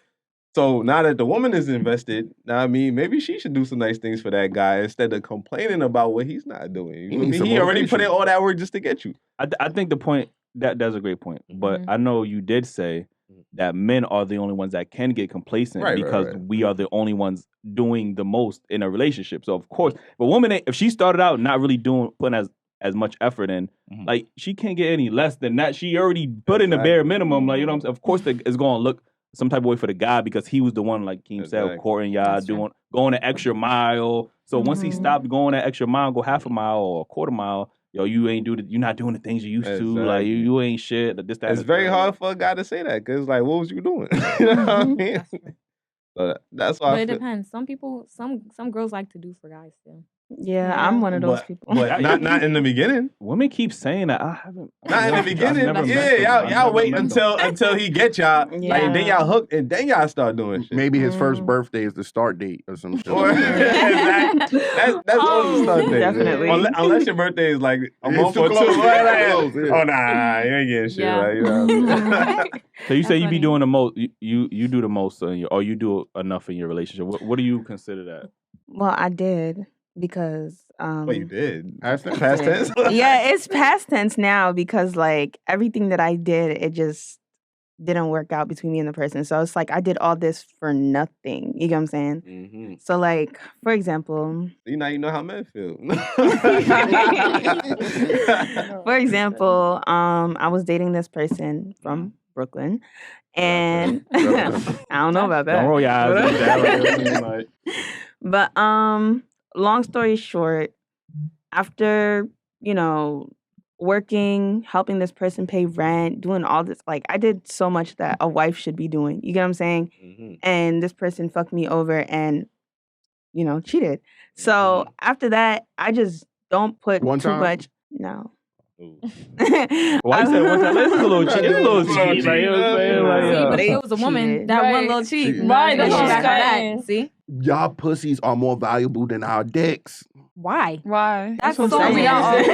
So now that the woman is invested, maybe she should do some nice things for that guy instead of complaining about what he's not doing. He already put in all that work just to get you. I think the point, that's a great point. But I know you did say that men are the only ones that can get complacent because we are the only ones doing the most in a relationship. So of course, but woman, if she started out not really putting as much effort in, like, she can't get any less than that. She already put in the bare minimum. Like, you know what I'm saying? Of course, it's going to look some type of way for the guy because he was the one, like Keem said, courting y'all, going an extra mile. So once he stopped going that extra mile, go half a mile or a quarter mile, yo, you're not doing the things you used to. Like, you ain't shit. This, that, it's very hard for a guy to say that because, like, what was you doing? You know what I mean? So that's why. But it depends. Some people, some girls like to do for guys still. Yeah, I'm one of those people. But not in the beginning. Women keep saying that. I haven't. Not in the beginning. Y'all wait until he get y'all. Yeah. Like, then y'all hook and then y'all start doing shit. Maybe his first birthday is the start date or some shit. Exactly. That's always the start date. Definitely. Unless your birthday is like a month or two. Oh nah, you ain't getting shit. Yeah. Like, you know. So you say you be doing the most. You do the most, or you do enough in your relationship. What do you consider that? Well, I did. Because what you did? Past tense? Yeah, it's past tense now because, like, everything that I did, it just didn't work out between me and the person. So it's like I did all this for nothing. You get what I'm saying? Mm-hmm. So, like, for example, you know how men feel. For example, I was dating this person from Brooklyn, and I don't know about that. Don't roll your eyes. But long story short, after, working, helping this person pay rent, doing all this, like, I did so much that a wife should be doing. You get what I'm saying? Mm-hmm. And this person fucked me over and, cheated. So after that, I just don't put too much. No. Why you said one time? This is a little cheat. It's a little cheat. Like, you know what I'm saying? Like, but if it was a woman, that one little cheat. Right. That's what I'm saying. See? Y'all pussies are more valuable than our dicks. Why? That's so we I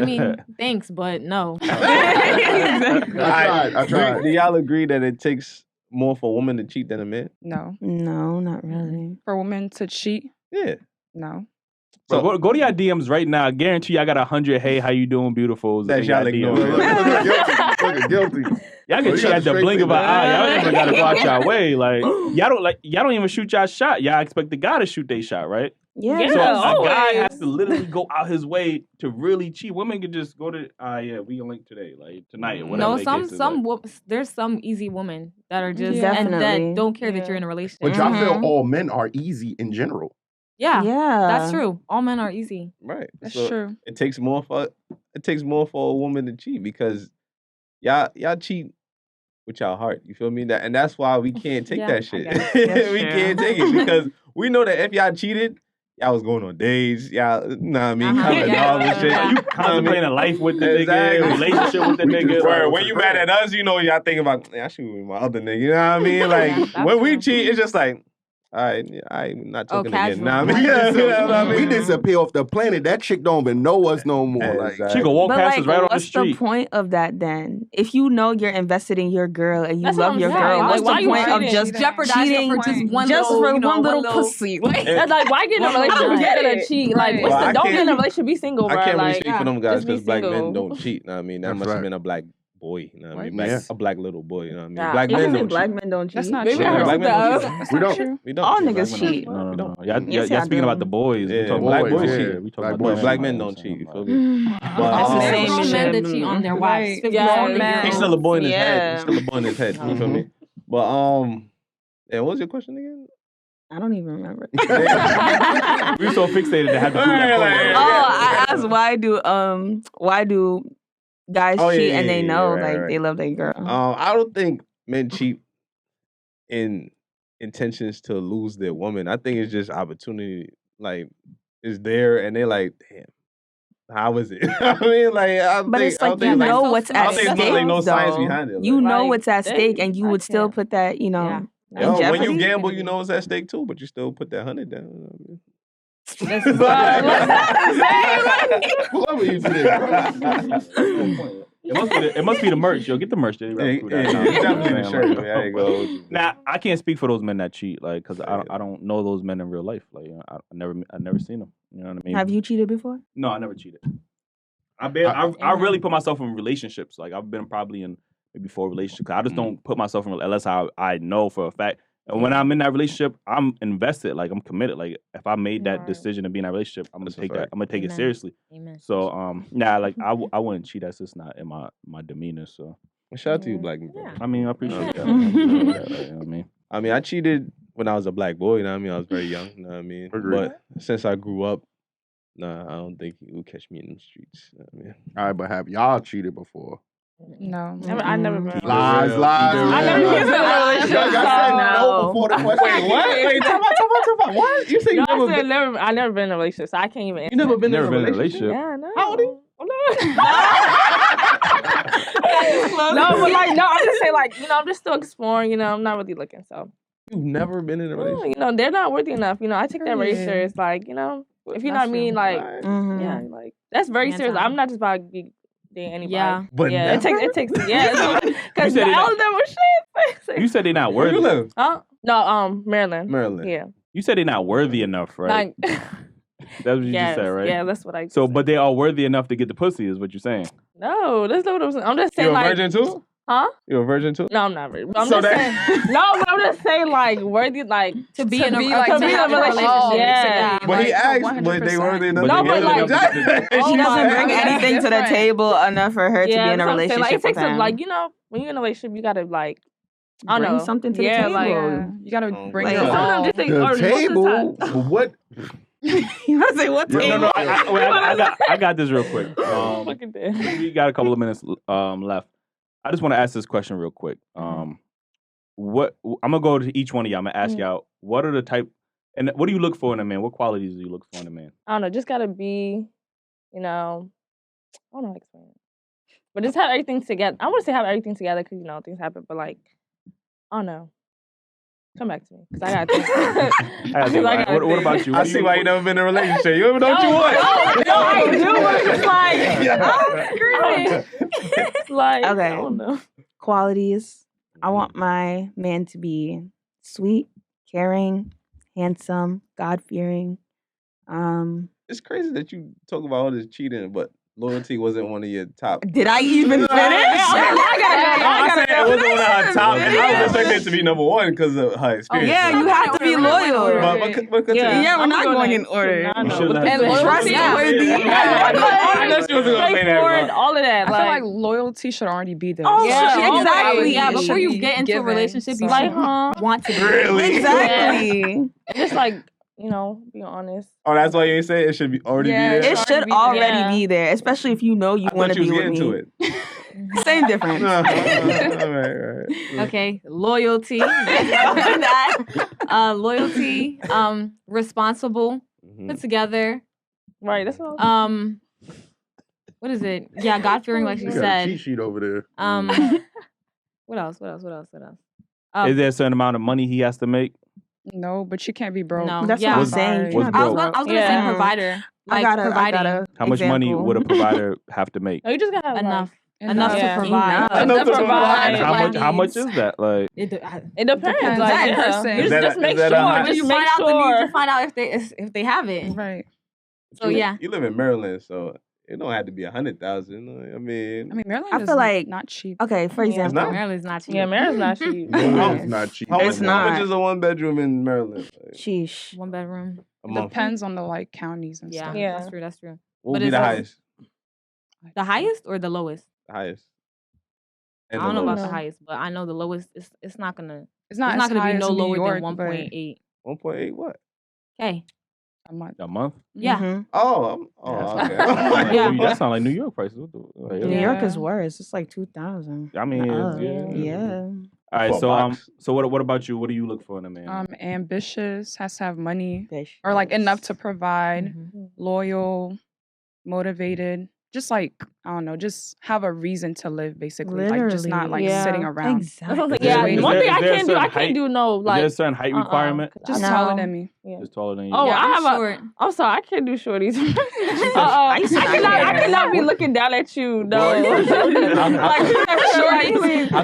mean, thanks, but no. I tried. Do y'all agree that it takes more for a woman to cheat than a man? No, not really. For a woman to cheat? Yeah. No. So go to your DMs right now. I guarantee I got 100. Hey, how you doing, beautiful? That y'all ignore. Looking guilty. Y'all can cheat at the blink of an eye. Y'all don't even gotta go out y'all way. Like y'all don't even shoot y'all shot. Y'all expect the guy to shoot their shot, right? Yeah. So a guy has to literally go out his way to really cheat. Women can just go to we gonna link today, like tonight or whatever. No, there's some easy women that are just Definitely. and that don't care that you're in a relationship. But y'all feel all men are easy in general. Yeah, that's true. All men are easy. Right. That's true. It takes more for a woman to cheat because y'all cheat with y'all heart. You feel me? And that's why we can't take that shit. We can't take it because we know that if y'all cheated, y'all was going on dates. Y'all, know what I mean? Coming dogs and shit. You contemplating a life with the nigga, relationship with the nigga. Right. When you mad at us, you know y'all thinking about, I should be with my other nigga. You know what I mean? Like when we cheat, it's just like, all right, I'm not talking again. Nah, we disappear off the planet. That chick don't even know us no more. Like, she can walk past us right on the street. What's the point of that then? If you know you're invested in your girl and you love your girl, what's the point of just cheating for just one little pussy? That's like, why get in a relationship get to cheat? Like, don't get in a relationship, be single, bro. I can't really speak for them guys because black men don't cheat. Know what I mean? That must have been a black boy, you know what I mean? A black little boy, you know what I mean? Nah, black men don't cheat. That's not true. Black men don't cheat. We don't. All niggas cheat. No. Y'all speaking about the boys. Yeah, black boys cheat. cheat. We talking about black men don't cheat. You feel me? That's the same men that cheat on their wives. He's still a boy in his head. He's still a boy in his head. You feel me? But what was your question again? I don't even remember. We were so fixated to have to do that. I asked why do guys cheat and they know they love their girl. I don't think men cheat in intentions to lose their woman. I think it's just opportunity, like, is there and they're like, damn, how is it? I mean, like, it's like you know what's at stake. There's no science behind it. You know what's at stake, and you would still put that, you know. Yeah. When you gamble, you know what's at stake too, but you still put that 100 down. It must be the merch. Yo, get the merch. Definitely the shirt. There you go. Now, I can't speak for those men that cheat, like, because I don't know those men in real life. Like, I never seen them. You know what I mean? Have you cheated before? No, I never cheated. I really put myself in relationships. Like, I've been probably in maybe 4 relationships. I just don't put myself in unless I know for a fact. And when I'm in that relationship, I'm invested. Like, I'm committed. Like, if I made that decision to be in that relationship, I'm gonna take that. I'm gonna take it seriously. Amen. So, like, I wouldn't cheat. That's just not in my demeanor. So, shout out to you, black man. I mean, I appreciate that. I mean, I cheated when I was a black boy. You know what I mean? I was very young. You know what I mean? Agreed. But since I grew up, I don't think you will catch me in the streets. You know what I mean? All right, but have y'all cheated before? No. I never been. Lies. I never been in a relationship. Y'all said no before the question. Wait, what? Wait, talk about. What? You said you never been? I never been in a relationship, so I can't even answer. You never been in a relationship? Yeah, no. How old are you? No, I'm just saying, like, I'm just still exploring, I'm not really looking, so. You've never been in a relationship? They're not worthy enough, I take that very serious, like, if you know what I mean, like, yeah, like, that's very serious. I'm not just about to be dating anybody. Yeah. But it takes, because all of them were shit. You said they're not worthy. Where you live? Huh? No, Maryland. Yeah. You said they're not worthy enough, right? That's what you just said, right? Yeah, that's what I So, but they are worthy enough to get the pussy, is what you're saying. No, that's not what I'm saying. I'm just saying, You're a virgin too? Huh? You're a virgin too? No, I'm not virgin. I'm just saying, like, worthy, like, to be in a relationship. Yeah. But he asked, but they worthy enough. No, but like, she doesn't bring anything to the table enough for her to be in a relationship. Like, it takes with him. like, when you're in a relationship, you gotta, like, I don't bring know, something to the table. Like, you gotta bring like, the table. What? You want to say what table? No. I got this real quick. We got a couple of minutes left. I just want to ask this question real quick. What I'm gonna go to each one of y'all. I'm gonna ask y'all, what are the type, and what do you look for in a man? What qualities do you look for in a man? I don't know. Just gotta be, I don't know how to explain it, but just have everything together. I want to say have everything together because things happen, but like, I don't know. Come back to me because I gotta think. What about you? I see why you never been in a relationship. You ever know what you want? No, I do. It's like, I'm screaming. Like, okay. I don't know. Qualities. I want my man to be sweet, caring, handsome, God-fearing. It's crazy that you talk about all this cheating, but loyalty wasn't one of your top. Did I even finish? I said it wasn't one of her top. And I was expecting it to be number one because of her experience. Yeah, you have to be loyal. But Yeah, we're not going in order. And trustworthy. I know she wasn't going to say that. All of that. I feel like loyalty should already be there. Oh, yeah, exactly. Yeah, before you get into a relationship, you should want to be. Really? Exactly. Just like, you know, be honest. Oh, that's why you ain't say it should be already be there? It should already be there, especially if you know you want to be with me. To it. Same difference. All right. Okay, loyalty. Loyalty, responsible, put together. Right, that's all. What is it? Yeah, God-fearing, like she got a said. cheat sheet over there. What else? Is there a certain amount of money he has to make? No, but you can't be broke. No, that's what I'm saying. What's I was broke? going to say provider. Like providing. How much money would a provider have to make? No, you just gotta have enough. Like, Enough to provide. Enough to provide. How much is that? Like it depends. Like person. Just make sure. Just make sure. To find out if they have it. Right. So yeah. You live in Maryland, so it don't have to be 100,000. I mean, Maryland I feel like not cheap. Okay, for example, Maryland's not cheap. Yeah, Maryland's not cheap. Maryland's not cheap. How much is a 1-bedroom in Maryland? Sheesh. 1 bedroom. It depends on the like counties and stuff. Yeah, that's true. What would be the highest? The highest or the lowest? The highest. I don't know about the highest, but I know the lowest. It's not gonna. It's not gonna be no lower York, than 1.8. 1.8 what? Okay. A month. A month? Yeah. Mm-hmm. Okay. That sounds like New York prices. New York is worse. It's like 2,000. I mean, yeah. All right, so what about you? What do you look for in a man? Ambitious, has to have money, or like enough to provide, loyal, motivated. Just like, I don't know, just have a reason to live, basically. Literally. Like, just not like sitting around. Exactly. One thing I can't do no like. Is there a certain height requirement? Just taller than me. Yeah. Just taller than you. Oh, Yeah, I have short. I'm sorry, I can't do shorties. I cannot be looking down at you. No. I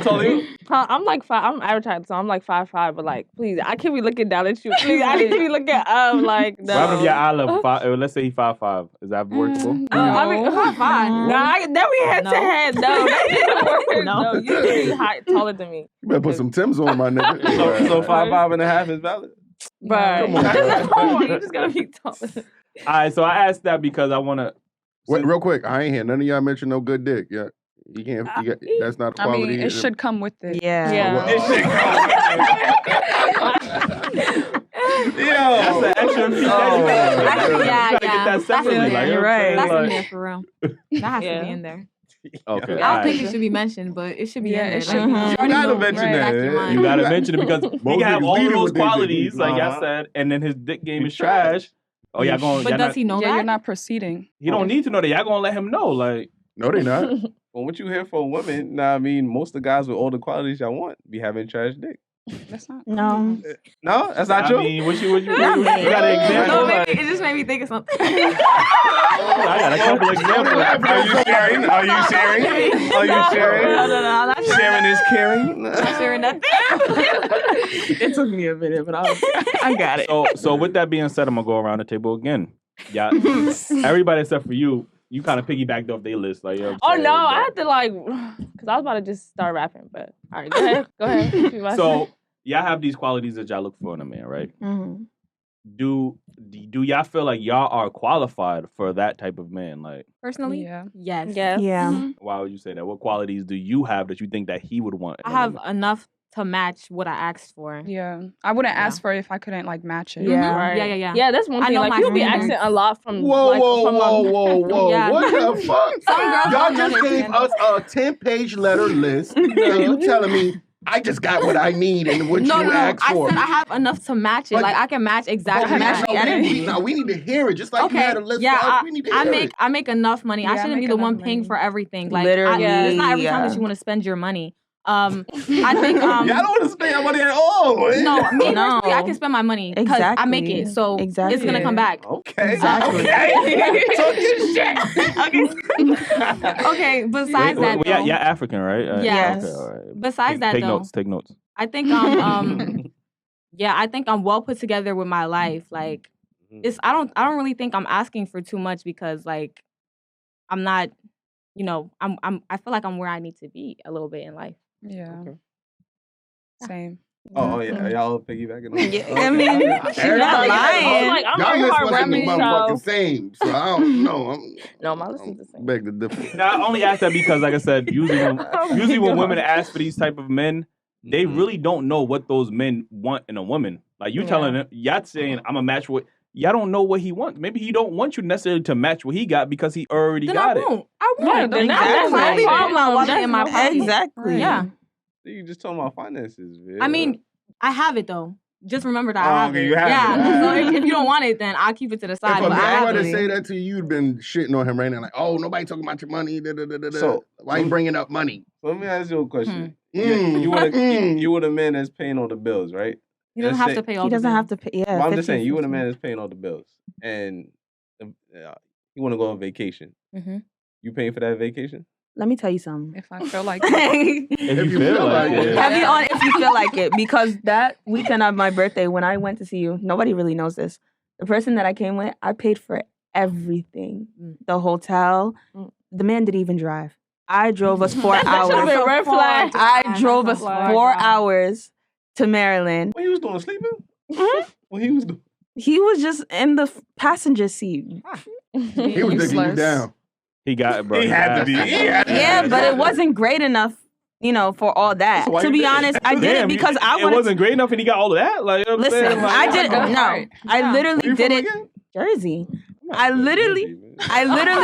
told you. I'm like 5. I'm advertising, so I'm like 5'5", but like, please, I can't be looking down at you. Please, I need to be looking up. Like, no. What happened if your eye look 5? Let's say he's 5'5". Is that workable? I mean, 5'5". No, then we head to head. No, that didn't work. No, you need to be taller than me. You better put some Timbs on, my nigga. So 5'5.5" is valid. But Come on, you just gotta be taller. All right, so I asked that because I want to. Wait, real quick, I ain't hear none of y'all mention no good dick. Yeah, you can't. That's not a quality. It should come with it. Yeah. It should That's an extra piece. You gotta get that separately. That's You're right. That's in there for real. That has to be in there. Okay. I don't think it should be mentioned, but it should be in there. It should be. You gotta mention that. You gotta mention it because he can have all of those with their qualities, dick. like I said, and then his dick game is trash. Oh, y'all going? But does he know that? You're not proceeding. He don't need to know that. Y'all gonna let him know, like. No, they not. Well, what you hear for women? Nah, I mean, most of the guys with all the qualities y'all want be having trash dick. That's not. No. No, that's not true. I mean, what you got an example? It just made me think of something. I got a couple examples. Are you sharing? Are you sharing? Are you sharing? No, not Sharing is caring. Not sharing nothing. It took me a minute, but I got it. So with that being said, I'm gonna go around the table again. Yeah, everybody except for you. You kind of piggybacked off their list, like yo. Oh no, I had to because I was about to just start rapping, but all right, go ahead. So y'all have these qualities that y'all look for in a man, right? Mm-hmm. Do y'all feel like y'all are qualified for that type of man? Like personally, yes. Yeah. Mm-hmm. Why would you say that? What qualities do you have that you think that he would want? I have enough to match what I asked for. Yeah, I wouldn't ask for it if I couldn't like match it. Yeah. Right. Yeah. Yeah, that's one I thing. know Like my you'll be standards. asking a lot from. Whoa, like, whoa, from whoa. Yeah. What the fuck? Y'all just gave us a 10-page letter list, and you telling me I just got what I need and what you asked for. I said I have enough to match it. Like I can match exactly. We need to hear it. Just like you had a list for us, we need to hear it. I make enough money. I shouldn't be the one paying for everything. Like Literally, it's not every time that you want to spend your money. I think y'all don't want to spend your money at all. No, me personally, I can spend my money because I make it, so it's gonna come back. Okay, Exactly. Talk your shit. Okay. Besides that, yeah, African, right? Yes. Okay, all right. besides that, though, take notes. I think I think I'm well put together with my life. Like, I don't really think I'm asking for too much because like I'm not, I feel like I'm where I need to be a little bit in life. Yeah. Okay. Same. Oh yeah, y'all piggybacking on that? Yeah, I mean, she's not lying. Y'all list wasn't the motherfucking same, so I don't know. No, my list is the same. Beg the difference. Now, I only ask that because, like I said, usually when women ask for these type of men, they really don't know what those men want in a woman. Like you telling them, y'all saying I'm a match with. Y'all don't know what he wants. Maybe he don't want you necessarily to match what he got because he already got it. I won't. Exactly. Exactly. Yeah. You just talking about finances, man. I mean, I have it though. Just remember that I have it. You have it. So if you don't want it, then I'll keep it to the side. If I were to say that to you, you'd been shitting on him right now. Like, oh, nobody talking about your money. So why you bringing up money? Let me ask you a question. You were a man that's paying all the bills, right? He doesn't have to pay all the bills. He doesn't have to pay, yeah. Well, I'm just saying, you were the man that's paying all the bills. And you want to go on vacation. Mm-hmm. You paying for that vacation? Let me tell you something. If I feel like it. If you feel like it. Heavy on if you feel like it. Because that weekend of my birthday, when I went to see you, nobody really knows this. The person that I came with, I paid for everything. The hotel. The man didn't even drive. I drove us 4 hours. Red flag. I drove us 4 hours to Maryland. What he was doing, sleeping? Mm-hmm. What he was doing? He was just in the passenger seat. He was digging you down. He got it, bro. He had to be. Yeah, but it wasn't great enough, for all that. To be honest, I did it because I wanted. It wasn't great enough, and he got all of that. Like, listen, I didn't. No, I literally did it. Jersey. I literally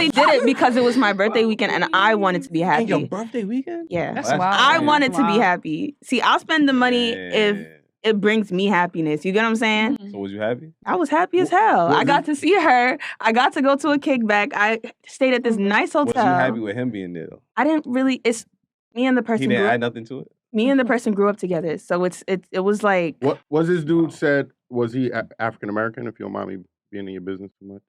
did it because it was my birthday weekend and I wanted to be happy. Your birthday weekend? Yeah. That's wild. I wanted to be happy. See, I'll spend the money if it brings me happiness. You get what I'm saying? So was you happy? I was happy as hell. I got to see her. I got to go to a kickback. I stayed at this nice hotel. Was you happy with him being there though? I didn't really. It's me and the person. He didn't add nothing to it? Me and the person grew up together. So it was like. What was this dude said? Was he African American, if you don't mind me being in your business too much?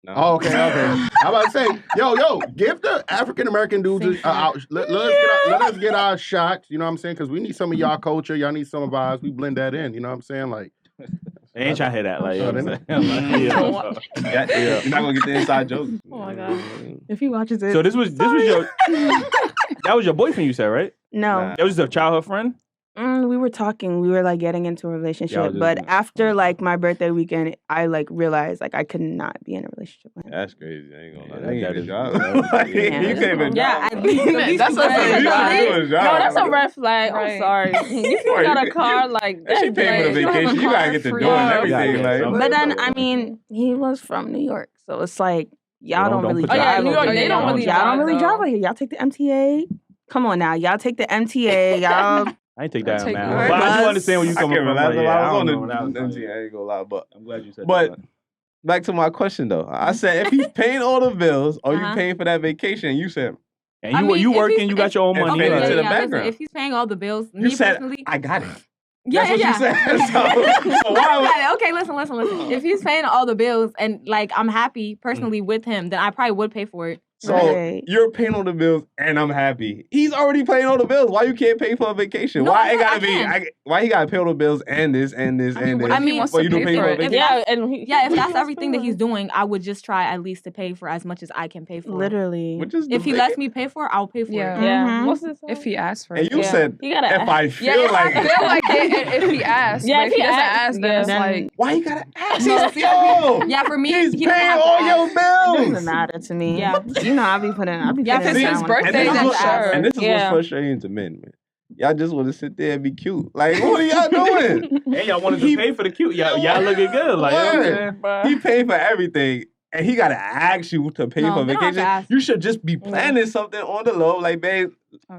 No. Oh, okay. I'm about to say, yo, give the African American dudes let us get our shots. You know what I'm saying? Because we need some of y'all culture. Y'all need some of ours. We blend that in. You know what I'm saying? Like, they ain't trying to hear that. Like, you're not gonna get the inside jokes. Oh my god! If he watches it. So this was your that was your boyfriend, you said, right? No, that was a childhood friend. We were talking. We were like getting into a relationship, but after like my birthday weekend, I like realized like I could not be in a relationship with him. That's crazy. I ain't gonna lie. That is job. You can't even. Yeah, that's a red flag. I'm sorry. If you got a car, like that she paying for the vacation, you gotta get the door and everything. But then I mean, he was from New York, so it's like y'all don't really drive. Yeah, New York, they don't really drive. Y'all don't really drive over here. Y'all take the MTA. Come on now, y'all take the MTA. Y'all. I ain't take that man. But I do understand where you coming from. I was on the MTA. I ain't gonna lie, but I'm glad you said that. But back to my question though. I said if he's paying all the bills, or you paying for that vacation, you said. And you working, you got your own money. To the background. Listen, if he's paying all the bills, you said, personally, I got it. Yeah, That's what you said. So why okay, listen. If he's paying all the bills and like I'm happy personally with him, then I probably would pay for it. So you're paying all the bills and I'm happy. He's already paying all the bills. Why you can't pay for a vacation? No, why it gotta be? Why he gotta pay all the bills and this and this and this? I mean, but you don't pay for a vacation. If that's everything that he's doing, I would just try at least to pay for as much as I can pay for. Literally. If he lets me pay for it, I'll pay for it. Yeah. If he asks for it. And you said if I feel like it. If he asks. Yeah, if he doesn't ask, then it's like why you gotta ask? Yeah, for me, he's paying all your bills. It doesn't matter to me. Yeah, you know I'll be putting. Yeah, if it's his birthday, and this is what's frustrating to men, man. Y'all just want to sit there and be cute. Like, what are y'all doing? And y'all wanted to pay for the cute. Y'all looking good. Like, he paid for everything. And he gotta ask you to pay for vacation. You should just be planning something on the low, like, babe.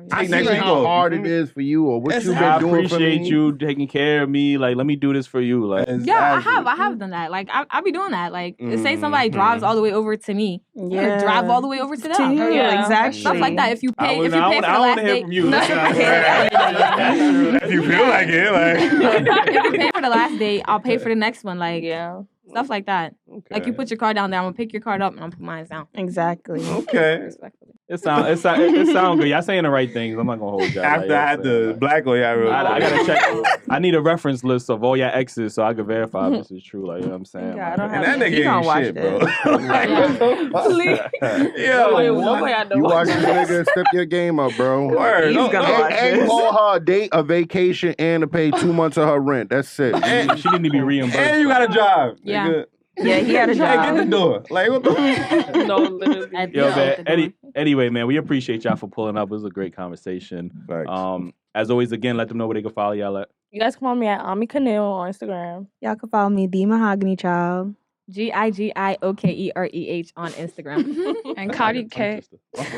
I see how hard it is for you, or what you've been doing for me. I appreciate you taking care of me. Like, let me do this for you. Like, yeah, I have done that. Like, I be doing that. Like, say somebody drives all the way over to me, drive all the way over to them. Exactly. Stuff like that. If you pay, for the last date, from you. If you feel like it, like if you pay for the last date, I'll pay for the next one. Like, stuff like that. Okay. Like, you put your card down there, I'm gonna pick your card up and I'll put mine down. Exactly. Okay. It sound good. Y'all saying the right things. I'm not gonna hold y'all. After I had the black on y'all, I gotta check. I need a reference list of all your exes so I can verify if this is true. Like, you know what I'm saying? Yeah, I don't have and that nigga ain't shit, bro. Please. Yo, you watch this nigga step your game up, bro. Word. He's gonna watch And this. call her a date, a vacation, and to pay 2 months of her rent. That's it. And she need to be reimbursed. And you got a job. Yeah. Nigga. Yeah, he had a Hey, job. get the door. Like, what the No, literally. Yo, man. Anyway, man, we appreciate y'all for pulling up. It was a great conversation. Facts. As always, again, let them know where they can follow y'all at. You guys can follow me at Ami Canoe on Instagram. Y'all can follow me, The Mahogany Child. GIGIOKEREH on Instagram. And Kadi K.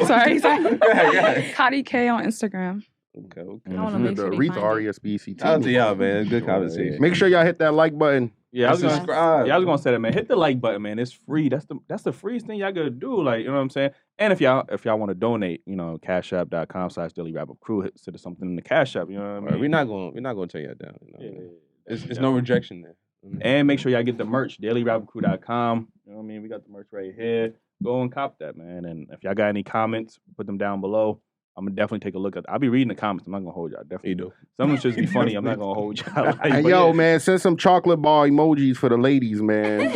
Sorry. Go ahead. Kadi K on Instagram. Okay. I want to make sure they Reach find it. RESBCT. Shout out to y'all, man. Good conversation. Make sure y'all hit that like button. Yeah, I was subscribe. gonna say that, man. Hit the like button, man. It's free. That's the freest thing y'all gotta do. Like, you know what I'm saying? And if y'all want to donate, you know, cashapp.com/Dailyrapupcrew, hit something in the Cash App. You know what I mean? We're not gonna turn y'all down. You know? It's no rejection there. And make sure y'all get the merch, dailyrapupcrew.com. You know what I mean? We got the merch right here. Go and cop that, man. And if y'all got any comments, put them down below. I'm gonna definitely take a look at. I'll be reading the comments. I'm not gonna hold y'all. Definitely do. Some of them just be funny. I'm not gonna hold y'all. Like, And yo, man, send some chocolate bar emojis for the ladies, man.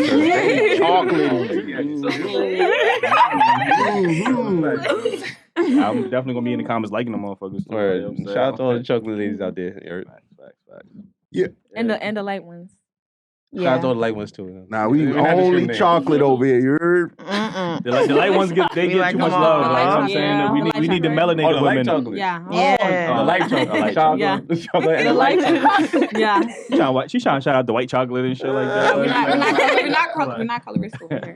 Chocolate. I'm definitely gonna be in the comments liking them motherfuckers. Too, Word. You know what I'm Shout out to all the chocolate ladies out there. Facts. Yeah. And the light ones. Shout out to all the light ones too. Nah, we only chocolate over here. You heard? The light ones get too much love. You know what I'm saying? We need the melanated women. Chocolate. Yeah. The light chocolate. Yeah. The chocolate. The light chocolate. Yeah. She trying to shout out the white chocolate and shit like that. We're not colorist over here.